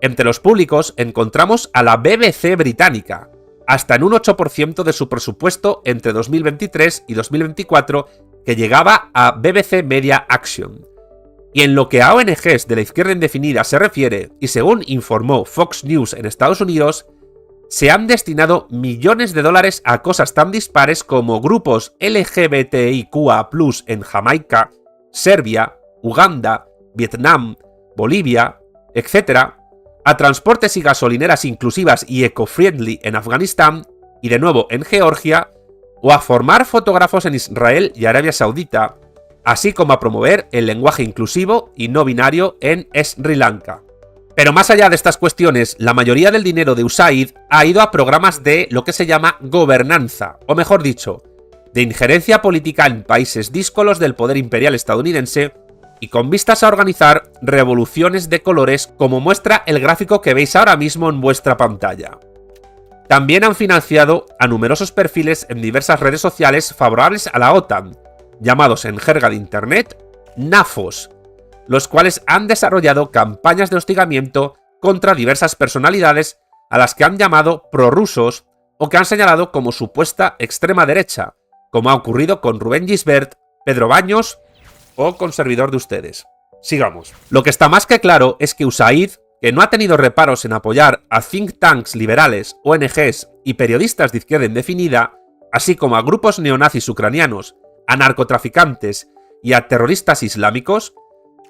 Entre los públicos encontramos a la BBC británica, hasta en un 8% de su presupuesto entre 2023 y 2024, que llegaba a BBC Media Action. Y en lo que a ONGs de la izquierda indefinida se refiere, y según informó Fox News en Estados Unidos, se han destinado millones de dólares a cosas tan dispares como grupos LGBTIQA+ en Jamaica, Serbia, Uganda, Vietnam, Bolivia, etc., a transportes y gasolineras inclusivas y eco-friendly en Afganistán y de nuevo en Georgia, o a formar fotógrafos en Israel y Arabia Saudita, así como a promover el lenguaje inclusivo y no binario en Sri Lanka. Pero más allá de estas cuestiones, la mayoría del dinero de USAID ha ido a programas de lo que se llama gobernanza, o mejor dicho, de injerencia política en países díscolos del poder imperial estadounidense y con vistas a organizar revoluciones de colores, como muestra el gráfico que veis ahora mismo en vuestra pantalla. También han financiado a numerosos perfiles en diversas redes sociales favorables a la OTAN, llamados en jerga de internet NAFOs, los cuales han desarrollado campañas de hostigamiento contra diversas personalidades a las que han llamado prorrusos o que han señalado como supuesta extrema derecha, como ha ocurrido con Rubén Gisbert, Pedro Baños o con servidor de ustedes. Sigamos. Lo que está más que claro es que USAID, que no ha tenido reparos en apoyar a think tanks liberales, ONGs y periodistas de izquierda indefinida, así como a grupos neonazis ucranianos, a narcotraficantes y a terroristas islámicos,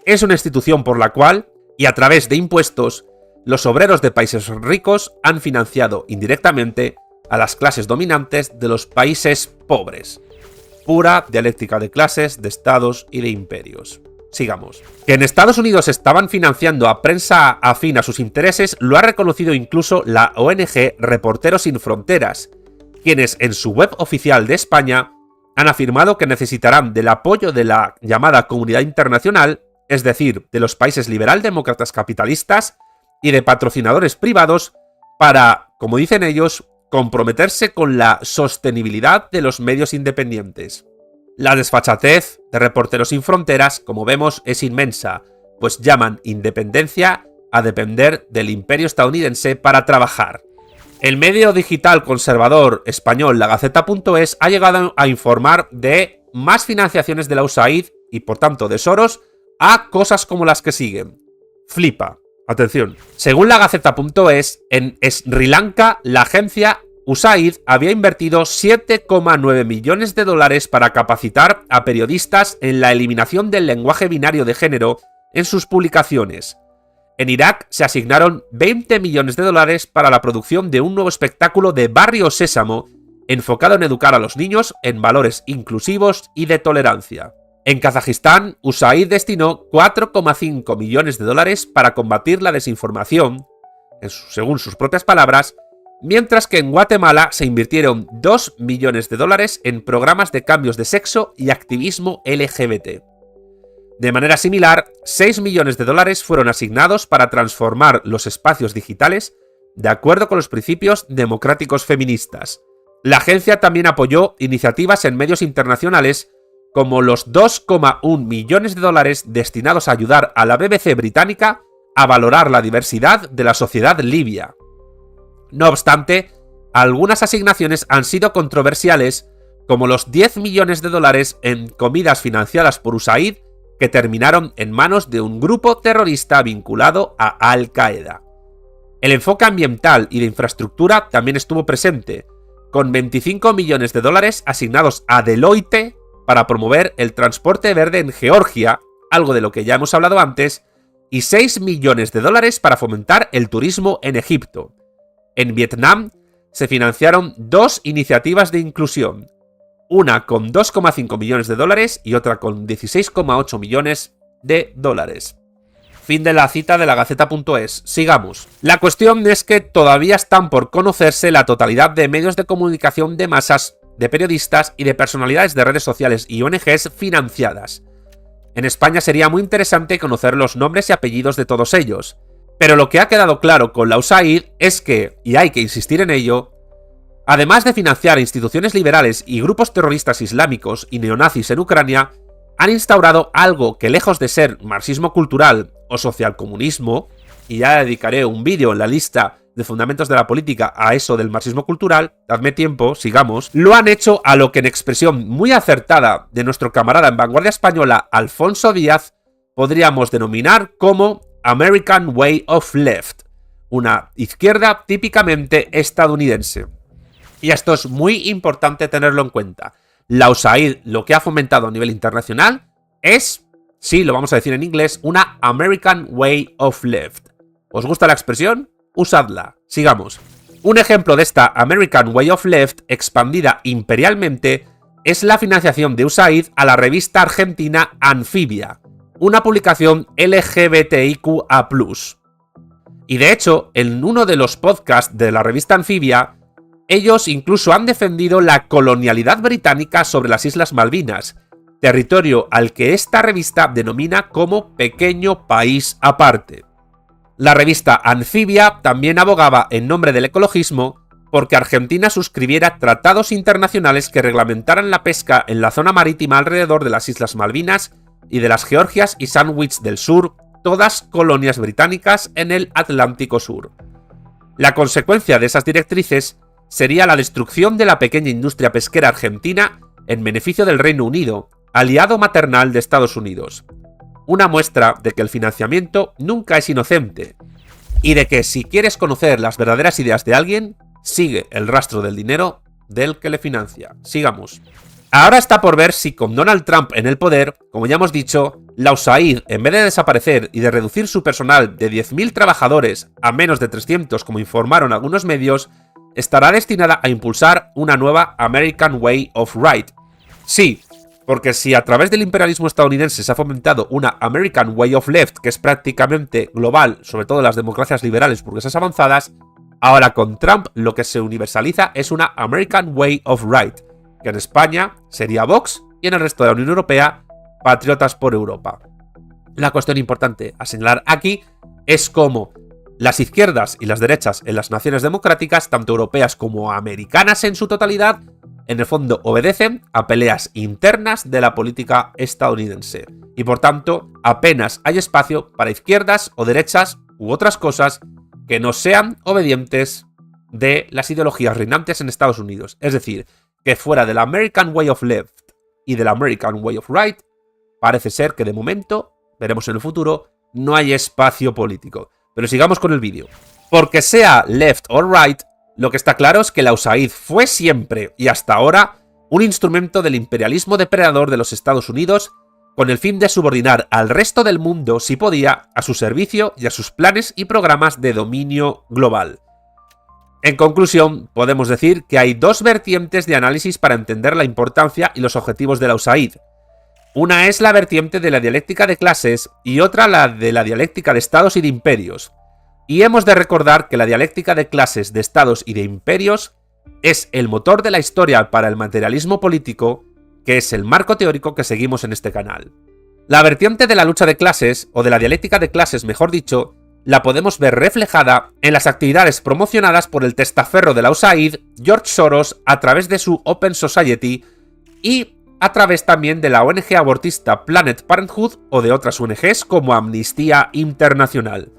es una institución por la cual, y a través de impuestos, los obreros de países ricos han financiado indirectamente a las clases dominantes de los países pobres. Pura dialéctica de clases, de estados y de imperios. Sigamos. Que en Estados Unidos estaban financiando a prensa afín a sus intereses lo ha reconocido incluso la ONG Reporteros Sin Fronteras, quienes en su web oficial de España han afirmado que necesitarán del apoyo de la llamada comunidad internacional, es decir, de los países liberal-demócratas capitalistas y de patrocinadores privados para, como dicen ellos, comprometerse con la sostenibilidad de los medios independientes. La desfachatez de Reporteros Sin Fronteras, como vemos, es inmensa, pues llaman independencia a depender del imperio estadounidense para trabajar. El medio digital conservador español La Gaceta.es ha llegado a informar de más financiaciones de la USAID y por tanto de Soros a cosas como las que siguen. Flipa. Atención. Según La Gaceta.es, en Sri Lanka la agencia USAID había invertido 7,9 millones de dólares para capacitar a periodistas en la eliminación del lenguaje binario de género en sus publicaciones. En Irak se asignaron 20 millones de dólares para la producción de un nuevo espectáculo de Barrio Sésamo enfocado en educar a los niños en valores inclusivos y de tolerancia. En Kazajistán, USAID destinó 4,5 millones de dólares para combatir la desinformación, según sus propias palabras, mientras que en Guatemala se invirtieron 2 millones de dólares en programas de cambios de sexo y activismo LGBT. De manera similar, 6 millones de dólares fueron asignados para transformar los espacios digitales de acuerdo con los principios democráticos feministas. La agencia también apoyó iniciativas en medios internacionales como los 2,1 millones de dólares destinados a ayudar a la BBC británica a valorar la diversidad de la sociedad libia. No obstante, algunas asignaciones han sido controversiales, como los 10 millones de dólares en comidas financiadas por USAID que terminaron en manos de un grupo terrorista vinculado a Al-Qaeda. El enfoque ambiental y de infraestructura también estuvo presente, con 25 millones de dólares asignados a Deloitte para promover el transporte verde en Georgia, algo de lo que ya hemos hablado antes, y 6 millones de dólares para fomentar el turismo en Egipto. En Vietnam se financiaron 2 iniciativas de inclusión, una con 2,5 millones de dólares y otra con 16,8 millones de dólares. Fin de la cita de la Gaceta.es. Sigamos. La cuestión es que todavía están por conocerse la totalidad de medios de comunicación de masas, de periodistas y de personalidades de redes sociales y ONGs financiadas. En España sería muy interesante conocer los nombres y apellidos de todos ellos, pero lo que ha quedado claro con la USAID es que, y hay que insistir en ello, además de financiar instituciones liberales y grupos terroristas islámicos y neonazis en Ucrania, han instaurado algo que, lejos de ser marxismo cultural o socialcomunismo, y ya dedicaré un vídeo en la lista de fundamentos de la política a eso del marxismo cultural, dadme tiempo, sigamos, lo han hecho a lo que en expresión muy acertada de nuestro camarada en Vanguardia Española, Alfonso Díaz, podríamos denominar como American Way of Left, una izquierda típicamente estadounidense. Y esto es muy importante tenerlo en cuenta. La USAID lo que ha fomentado a nivel internacional es, sí, lo vamos a decir en inglés, una American Way of Left. ¿Os gusta la expresión? Usadla. Sigamos. Un ejemplo de esta American Way of Left expandida imperialmente es la financiación de USAID a la revista argentina Anfibia, una publicación LGBTIQA+. Y de hecho, en uno de los podcasts de la revista Anfibia, ellos incluso han defendido la colonialidad británica sobre las Islas Malvinas, territorio al que esta revista denomina como pequeño país aparte. La revista Anfibia también abogaba en nombre del ecologismo porque Argentina suscribiera tratados internacionales que reglamentaran la pesca en la zona marítima alrededor de las Islas Malvinas y de las Georgias y Sandwich del Sur, todas colonias británicas en el Atlántico Sur. La consecuencia de esas directrices sería la destrucción de la pequeña industria pesquera argentina en beneficio del Reino Unido, aliado maternal de Estados Unidos. Una muestra de que el financiamiento nunca es inocente, y de que si quieres conocer las verdaderas ideas de alguien, sigue el rastro del dinero del que le financia. Sigamos. Ahora está por ver si con Donald Trump en el poder, como ya hemos dicho, la USAID, en vez de desaparecer y de reducir su personal de 10.000 trabajadores a menos de 300, como informaron algunos medios, estará destinada a impulsar una nueva American Way of Right. Sí, porque si a través del imperialismo estadounidense se ha fomentado una American Way of Left, que es prácticamente global, sobre todo en las democracias liberales burguesas avanzadas, ahora con Trump lo que se universaliza es una American Way of Right, que en España sería Vox y en el resto de la Unión Europea, Patriotas por Europa. La cuestión importante a señalar aquí es cómo las izquierdas y las derechas en las naciones democráticas, tanto europeas como americanas en su totalidad, en el fondo obedecen a peleas internas de la política estadounidense. Y por tanto, apenas hay espacio para izquierdas o derechas u otras cosas que no sean obedientes de las ideologías reinantes en Estados Unidos. Es decir, que fuera de la American Way of Left y de la American Way of Right, parece ser que de momento, veremos en el futuro, no hay espacio político. Pero sigamos con el vídeo. Porque sea left o right, lo que está claro es que la USAID fue siempre y hasta ahora un instrumento del imperialismo depredador de los Estados Unidos con el fin de subordinar al resto del mundo, si podía, a su servicio y a sus planes y programas de dominio global. En conclusión, podemos decir que hay dos vertientes de análisis para entender la importancia y los objetivos de la USAID. Una es la vertiente de la dialéctica de clases y otra la de la dialéctica de estados y de imperios. Y hemos de recordar que la dialéctica de clases, de estados y de imperios es el motor de la historia para el materialismo político, que es el marco teórico que seguimos en este canal. La vertiente de la lucha de clases, o de la dialéctica de clases mejor dicho, la podemos ver reflejada en las actividades promocionadas por el testaferro de la USAID, George Soros, a través de su Open Society y a través también de la ONG abortista Planned Parenthood o de otras ONGs como Amnistía Internacional.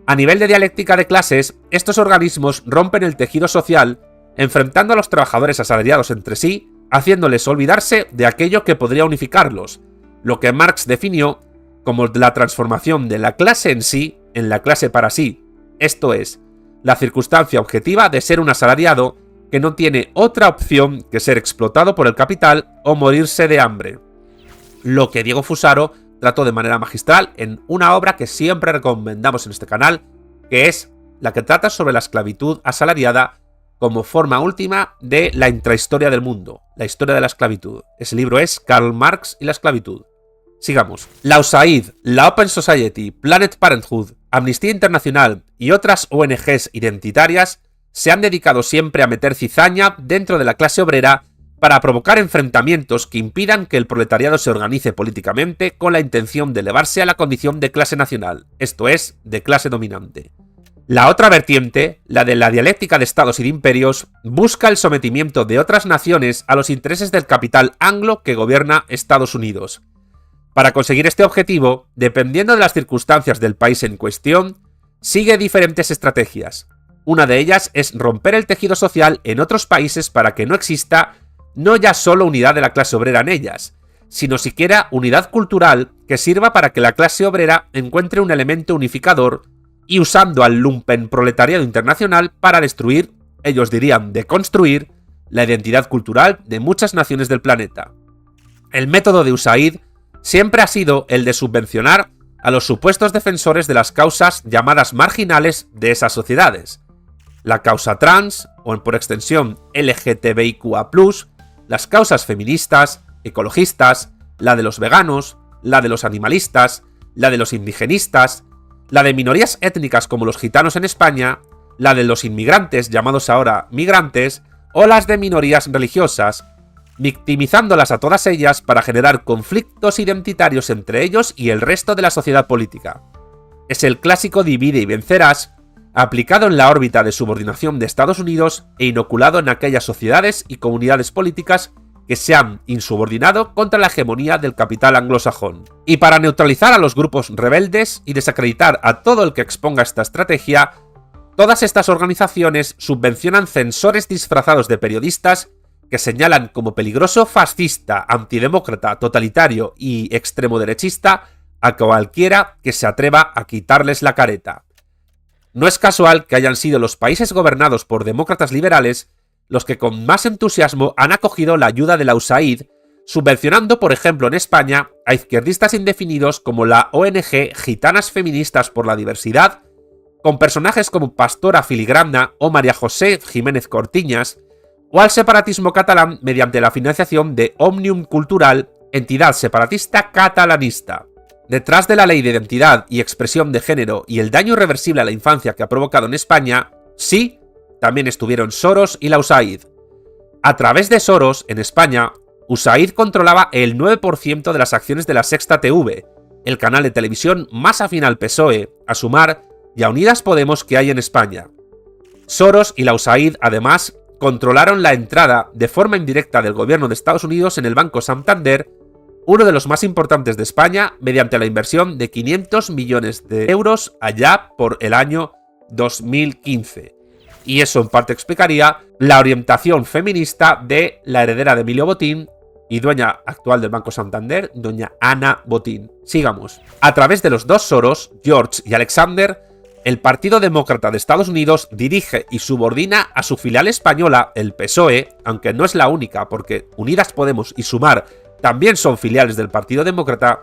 A nivel de dialéctica de clases, estos organismos rompen el tejido social, enfrentando a los trabajadores asalariados entre sí, haciéndoles olvidarse de aquello que podría unificarlos, lo que Marx definió como la transformación de la clase en sí en la clase para sí, esto es, la circunstancia objetiva de ser un asalariado que no tiene otra opción que ser explotado por el capital o morirse de hambre. Lo que Diego Fusaro trató de manera magistral en una obra que siempre recomendamos en este canal, que es la que trata sobre la esclavitud asalariada como forma última de la intrahistoria del mundo, la historia de la esclavitud. Ese libro es Karl Marx y la esclavitud. Sigamos. La USAID, la Open Society, Planned Parenthood, Amnistía Internacional y otras ONGs identitarias se han dedicado siempre a meter cizaña dentro de la clase obrera para provocar enfrentamientos que impidan que el proletariado se organice políticamente con la intención de elevarse a la condición de clase nacional, esto es, de clase dominante. La otra vertiente, la de la dialéctica de estados y de imperios, busca el sometimiento de otras naciones a los intereses del capital anglo que gobierna Estados Unidos. Para conseguir este objetivo, dependiendo de las circunstancias del país en cuestión, sigue diferentes estrategias. Una de ellas es romper el tejido social en otros países para que no exista no ya solo unidad de la clase obrera en ellas, sino siquiera unidad cultural que sirva para que la clase obrera encuentre un elemento unificador y usando al lumpenproletariado internacional para destruir, ellos dirían deconstruir, la identidad cultural de muchas naciones del planeta. El método de USAID siempre ha sido el de subvencionar a los supuestos defensores de las causas llamadas marginales de esas sociedades. La causa trans, o por extensión LGTBIQA+, las causas feministas, ecologistas, la de los veganos, la de los animalistas, la de los indigenistas, la de minorías étnicas como los gitanos en España, la de los inmigrantes llamados ahora migrantes, o las de minorías religiosas, victimizándolas a todas ellas para generar conflictos identitarios entre ellos y el resto de la sociedad política. Es el clásico divide y vencerás, aplicado en la órbita de subordinación de Estados Unidos e inoculado en aquellas sociedades y comunidades políticas que se han insubordinado contra la hegemonía del capital anglosajón. Y para neutralizar a los grupos rebeldes y desacreditar a todo el que exponga esta estrategia, todas estas organizaciones subvencionan censores disfrazados de periodistas que señalan como peligroso, fascista, antidemócrata, totalitario y extremo derechista a cualquiera que se atreva a quitarles la careta. No es casual que hayan sido los países gobernados por demócratas liberales los que con más entusiasmo han acogido la ayuda de la USAID, subvencionando, por ejemplo, en España, a izquierdistas indefinidos como la ONG Gitanas Feministas por la Diversidad, con personajes como Pastora Filigrana o María José Jiménez Cortiñas, o al separatismo catalán mediante la financiación de Òmnium Cultural, entidad separatista catalanista. Detrás de la ley de identidad y expresión de género y el daño irreversible a la infancia que ha provocado en España, sí, también estuvieron Soros y la USAID. A través de Soros, en España, USAID controlaba el 9% de las acciones de la Sexta TV, el canal de televisión más afín al PSOE, a Sumar y a Unidas Podemos que hay en España. Soros y la USAID, además, controlaron la entrada de forma indirecta del gobierno de Estados Unidos en el Banco Santander, uno de los más importantes de España, mediante la inversión de 500 millones de euros allá por el año 2015. Y eso en parte explicaría la orientación feminista de la heredera de Emilio Botín y dueña actual del Banco Santander, doña Ana Botín. Sigamos. A través de los dos Soros, George y Alexander, el Partido Demócrata de Estados Unidos dirige y subordina a su filial española, el PSOE, aunque no es la única, porque Unidas Podemos y Sumar también son filiales del Partido Demócrata,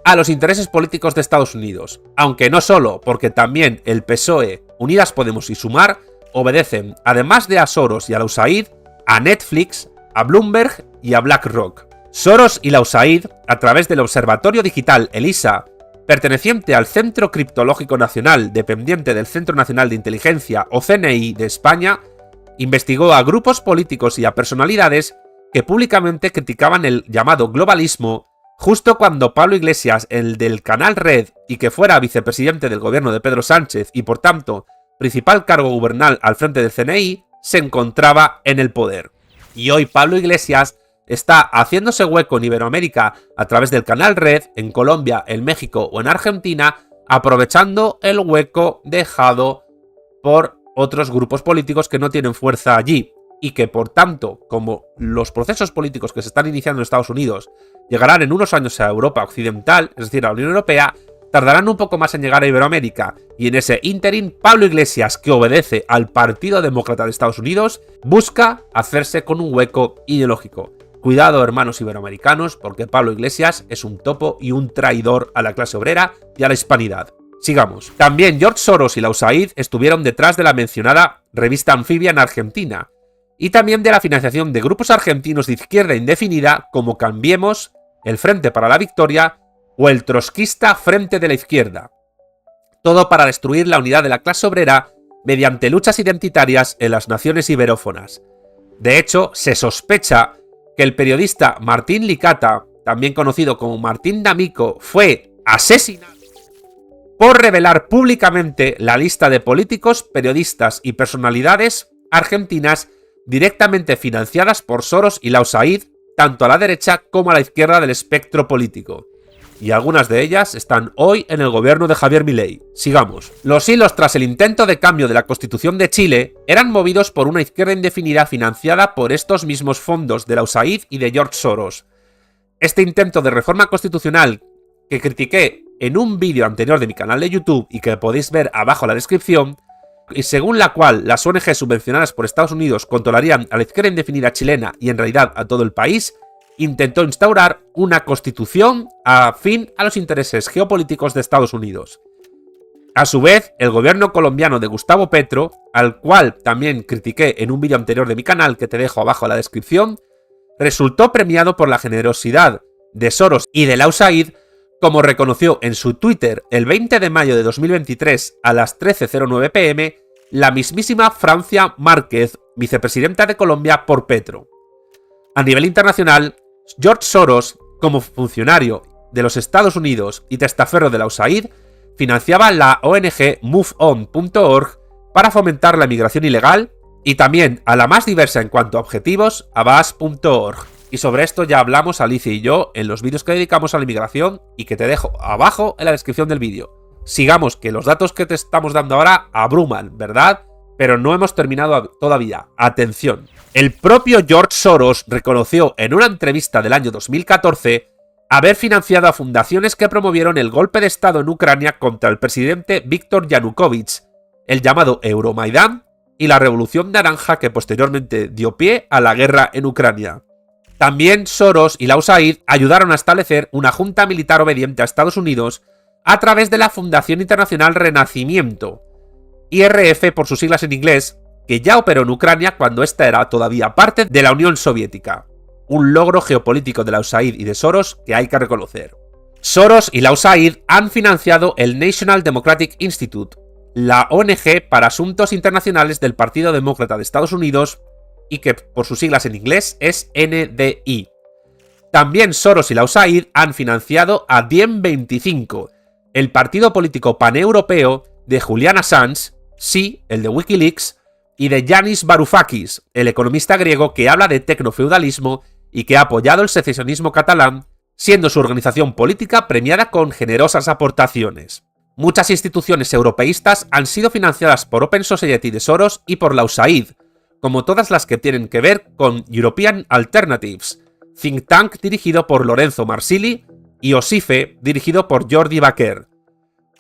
a los intereses políticos de Estados Unidos, aunque no solo, porque también el PSOE, Unidas Podemos y Sumar obedecen, además de a Soros y a la USAID, a Netflix, a Bloomberg y a BlackRock. Soros y la USAID, a través del Observatorio Digital ELISA, perteneciente al Centro Criptológico Nacional, dependiente del Centro Nacional de Inteligencia o CNI de España, investigó a grupos políticos y a personalidades que públicamente criticaban el llamado globalismo justo cuando Pablo Iglesias, el del Canal Red y que fuera vicepresidente del gobierno de Pedro Sánchez y por tanto principal cargo gubernal al frente del CNI, se encontraba en el poder. Y hoy Pablo Iglesias está haciéndose hueco en Iberoamérica a través del Canal Red, en Colombia, en México o en Argentina, aprovechando el hueco dejado por otros grupos políticos que no tienen fuerza allí y que, por tanto, como los procesos políticos que se están iniciando en Estados Unidos llegarán en unos años a Europa occidental, es decir, a la Unión Europea, tardarán un poco más en llegar a Iberoamérica, y en ese ínterin, Pablo Iglesias, que obedece al Partido Demócrata de Estados Unidos, busca hacerse con un hueco ideológico. Cuidado, hermanos iberoamericanos, porque Pablo Iglesias es un topo y un traidor a la clase obrera y a la hispanidad. Sigamos. También George Soros y la USAID estuvieron detrás de la mencionada revista Anfibia en Argentina, y también de la financiación de grupos argentinos de izquierda indefinida como Cambiemos, el Frente para la Victoria o el trotskista Frente de la Izquierda. Todo para destruir la unidad de la clase obrera mediante luchas identitarias en las naciones iberófonas. De hecho, se sospecha que el periodista Martín Licata, también conocido como Martín D'Amico, fue asesinado por revelar públicamente la lista de políticos, periodistas y personalidades argentinas directamente financiadas por Soros y la USAID, tanto a la derecha como a la izquierda del espectro político. Y algunas de ellas están hoy en el gobierno de Javier Milei. Sigamos. Los hilos tras el intento de cambio de la Constitución de Chile eran movidos por una izquierda indefinida financiada por estos mismos fondos de la USAID y de George Soros. Este intento de reforma constitucional, que critiqué en un vídeo anterior de mi canal de YouTube y que podéis ver abajo en la descripción, y según la cual las ONG subvencionadas por Estados Unidos controlarían a la izquierda indefinida chilena y en realidad a todo el país, intentó instaurar una constitución afín a los intereses geopolíticos de Estados Unidos. A su vez, el gobierno colombiano de Gustavo Petro, al cual también critiqué en un vídeo anterior de mi canal que te dejo abajo en la descripción, resultó premiado por la generosidad de Soros y de Al Usaid, como reconoció en su Twitter el 20 de mayo de 2023 a las 13:09 pm la mismísima Francia Márquez, vicepresidenta de Colombia por Petro. A nivel internacional, George Soros, como funcionario de los Estados Unidos y testaferro de Al Usaid, financiaba la ONG MoveOn.org para fomentar la migración ilegal y también a la más diversa en cuanto a objetivos, Abbas.org. Y sobre esto ya hablamos Alicia y yo en los vídeos que dedicamos a la inmigración y que te dejo abajo en la descripción del vídeo. Sigamos, que los datos que te estamos dando ahora abruman, ¿verdad? Pero no hemos terminado todavía. Atención. El propio George Soros reconoció en una entrevista del año 2014 haber financiado a fundaciones que promovieron el golpe de Estado en Ucrania contra el presidente Viktor Yanukovych, el llamado Euromaidán y la Revolución Naranja que posteriormente dio pie a la guerra en Ucrania. También Soros y Al Usaid ayudaron a establecer una junta militar obediente a Estados Unidos a través de la Fundación Internacional Renacimiento, IRF por sus siglas en inglés, que ya operó en Ucrania cuando esta era todavía parte de la Unión Soviética. Un logro geopolítico de Al Usaid y de Soros que hay que reconocer. Soros y Al Usaid han financiado el National Democratic Institute, la ONG para asuntos internacionales del Partido Demócrata de Estados Unidos y que por sus siglas en inglés es NDI. También Soros y Al Usaid han financiado a Diem25, el partido político paneuropeo de Julian Assange, sí, el de Wikileaks, y de Yanis Varoufakis, el economista griego que habla de tecnofeudalismo y que ha apoyado el secesionismo catalán, siendo su organización política premiada con generosas aportaciones. Muchas instituciones europeístas han sido financiadas por Open Society de Soros y por Al Usaid, como todas las que tienen que ver con European Alternatives, think tank dirigido por Lorenzo Marsili, y OSIFE, dirigido por Jordi Baquer.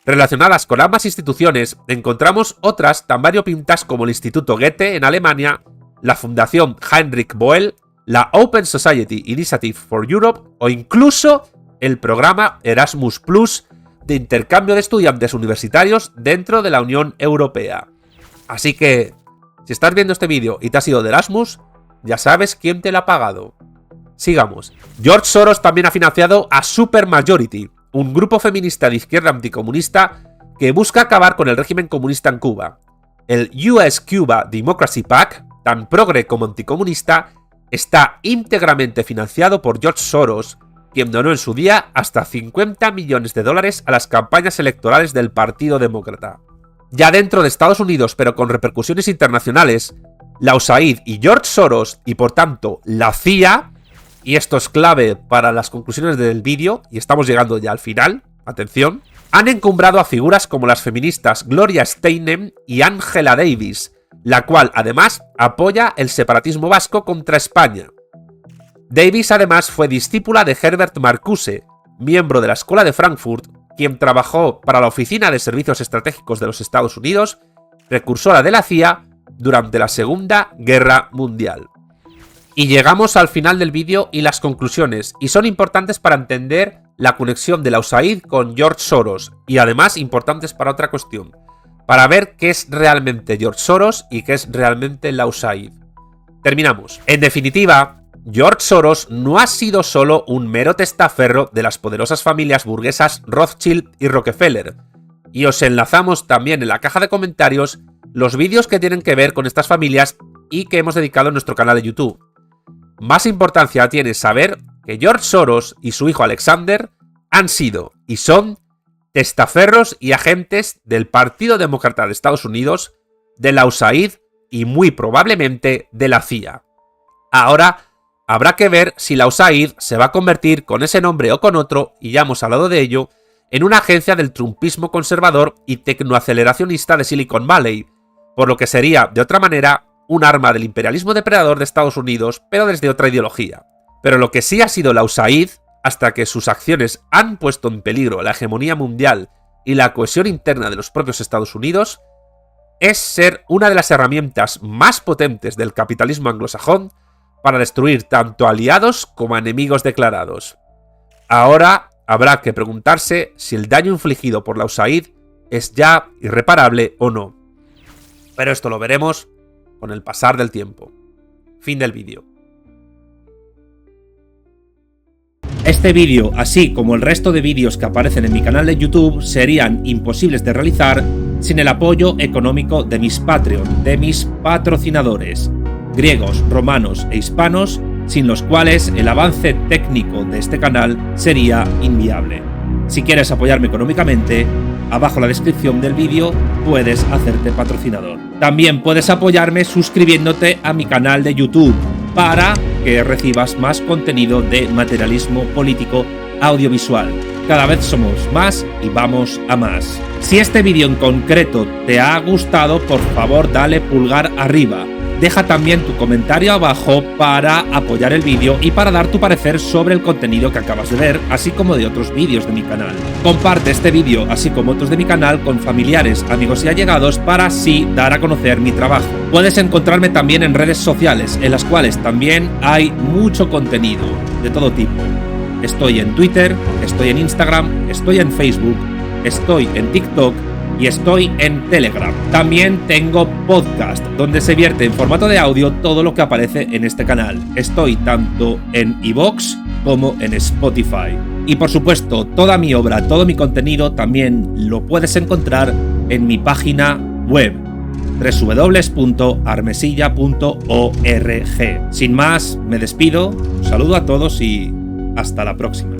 Relacionadas con ambas instituciones, encontramos otras tan variopintas como el Instituto Goethe en Alemania, la Fundación Heinrich Böll, la Open Society Initiative for Europe o incluso el programa Erasmus Plus de intercambio de estudiantes universitarios dentro de la Unión Europea. Así que, si estás viendo este vídeo y te has ido de Erasmus, ya sabes quién te lo ha pagado. Sigamos. George Soros también ha financiado a Supermajority, un grupo feminista de izquierda anticomunista que busca acabar con el régimen comunista en Cuba. El US Cuba Democracy PAC, tan progre como anticomunista, está íntegramente financiado por George Soros, quien donó en su día hasta $50 millones a las campañas electorales del Partido Demócrata. Ya dentro de Estados Unidos, pero con repercusiones internacionales, Al Usaid y George Soros, y por tanto la CIA, y esto es clave para las conclusiones del vídeo, y estamos llegando ya al final, atención, han encumbrado a figuras como las feministas Gloria Steinem y Angela Davis, la cual además apoya el separatismo vasco contra España. Davis además fue discípula de Herbert Marcuse, miembro de la Escuela de Frankfurt, quien trabajó para la Oficina de Servicios Estratégicos de los Estados Unidos, precursora de la CIA, durante la Segunda Guerra Mundial. Y llegamos al final del vídeo y las conclusiones, y son importantes para entender la conexión de Al Usaid con George Soros, y además importantes para otra cuestión, para ver qué es realmente George Soros y qué es realmente Al Usaid. Terminamos. En definitiva, George Soros no ha sido solo un mero testaferro de las poderosas familias burguesas Rothschild y Rockefeller, y os enlazamos también en la caja de comentarios los vídeos que tienen que ver con estas familias y que hemos dedicado en nuestro canal de YouTube. Más importancia tiene saber que George Soros y su hijo Alexander han sido y son testaferros y agentes del Partido Demócrata de Estados Unidos, de Al Usaid y muy probablemente de la CIA. Ahora habrá que ver si Al Usaid se va a convertir con ese nombre o con otro, y ya hemos hablado de ello, en una agencia del trumpismo conservador y tecnoaceleracionista de Silicon Valley, por lo que sería, de otra manera, un arma del imperialismo depredador de Estados Unidos, pero desde otra ideología. Pero lo que sí ha sido Al Usaid, hasta que sus acciones han puesto en peligro la hegemonía mundial y la cohesión interna de los propios Estados Unidos, es ser una de las herramientas más potentes del capitalismo anglosajón para destruir tanto aliados como enemigos declarados. Ahora habrá que preguntarse si el daño infligido por Al Usaid es ya irreparable o no. Pero esto lo veremos con el pasar del tiempo. Fin del vídeo. Este vídeo, así como el resto de vídeos que aparecen en mi canal de YouTube, serían imposibles de realizar sin el apoyo económico de mis Patreon, de mis patrocinadores, griegos, romanos e hispanos, sin los cuales el avance técnico de este canal sería inviable. Si quieres apoyarme económicamente, abajo en la descripción del vídeo puedes hacerte patrocinador. También puedes apoyarme suscribiéndote a mi canal de YouTube para que recibas más contenido de materialismo político audiovisual. Cada vez somos más y vamos a más. Si este vídeo en concreto te ha gustado, por favor dale pulgar arriba. Deja también tu comentario abajo para apoyar el vídeo y para dar tu parecer sobre el contenido que acabas de ver, así como de otros vídeos de mi canal. Comparte este vídeo, así como otros de mi canal, con familiares, amigos y allegados para así dar a conocer mi trabajo. Puedes encontrarme también en redes sociales, en las cuales también hay mucho contenido de todo tipo. Estoy en Twitter, estoy en Instagram, estoy en Facebook, estoy en TikTok y estoy en Telegram. También tengo podcast, donde se vierte en formato de audio todo lo que aparece en este canal. Estoy tanto en iVoox como en Spotify. Y por supuesto, toda mi obra, todo mi contenido también lo puedes encontrar en mi página web www.armesilla.org. Sin más, me despido, un saludo a todos y hasta la próxima.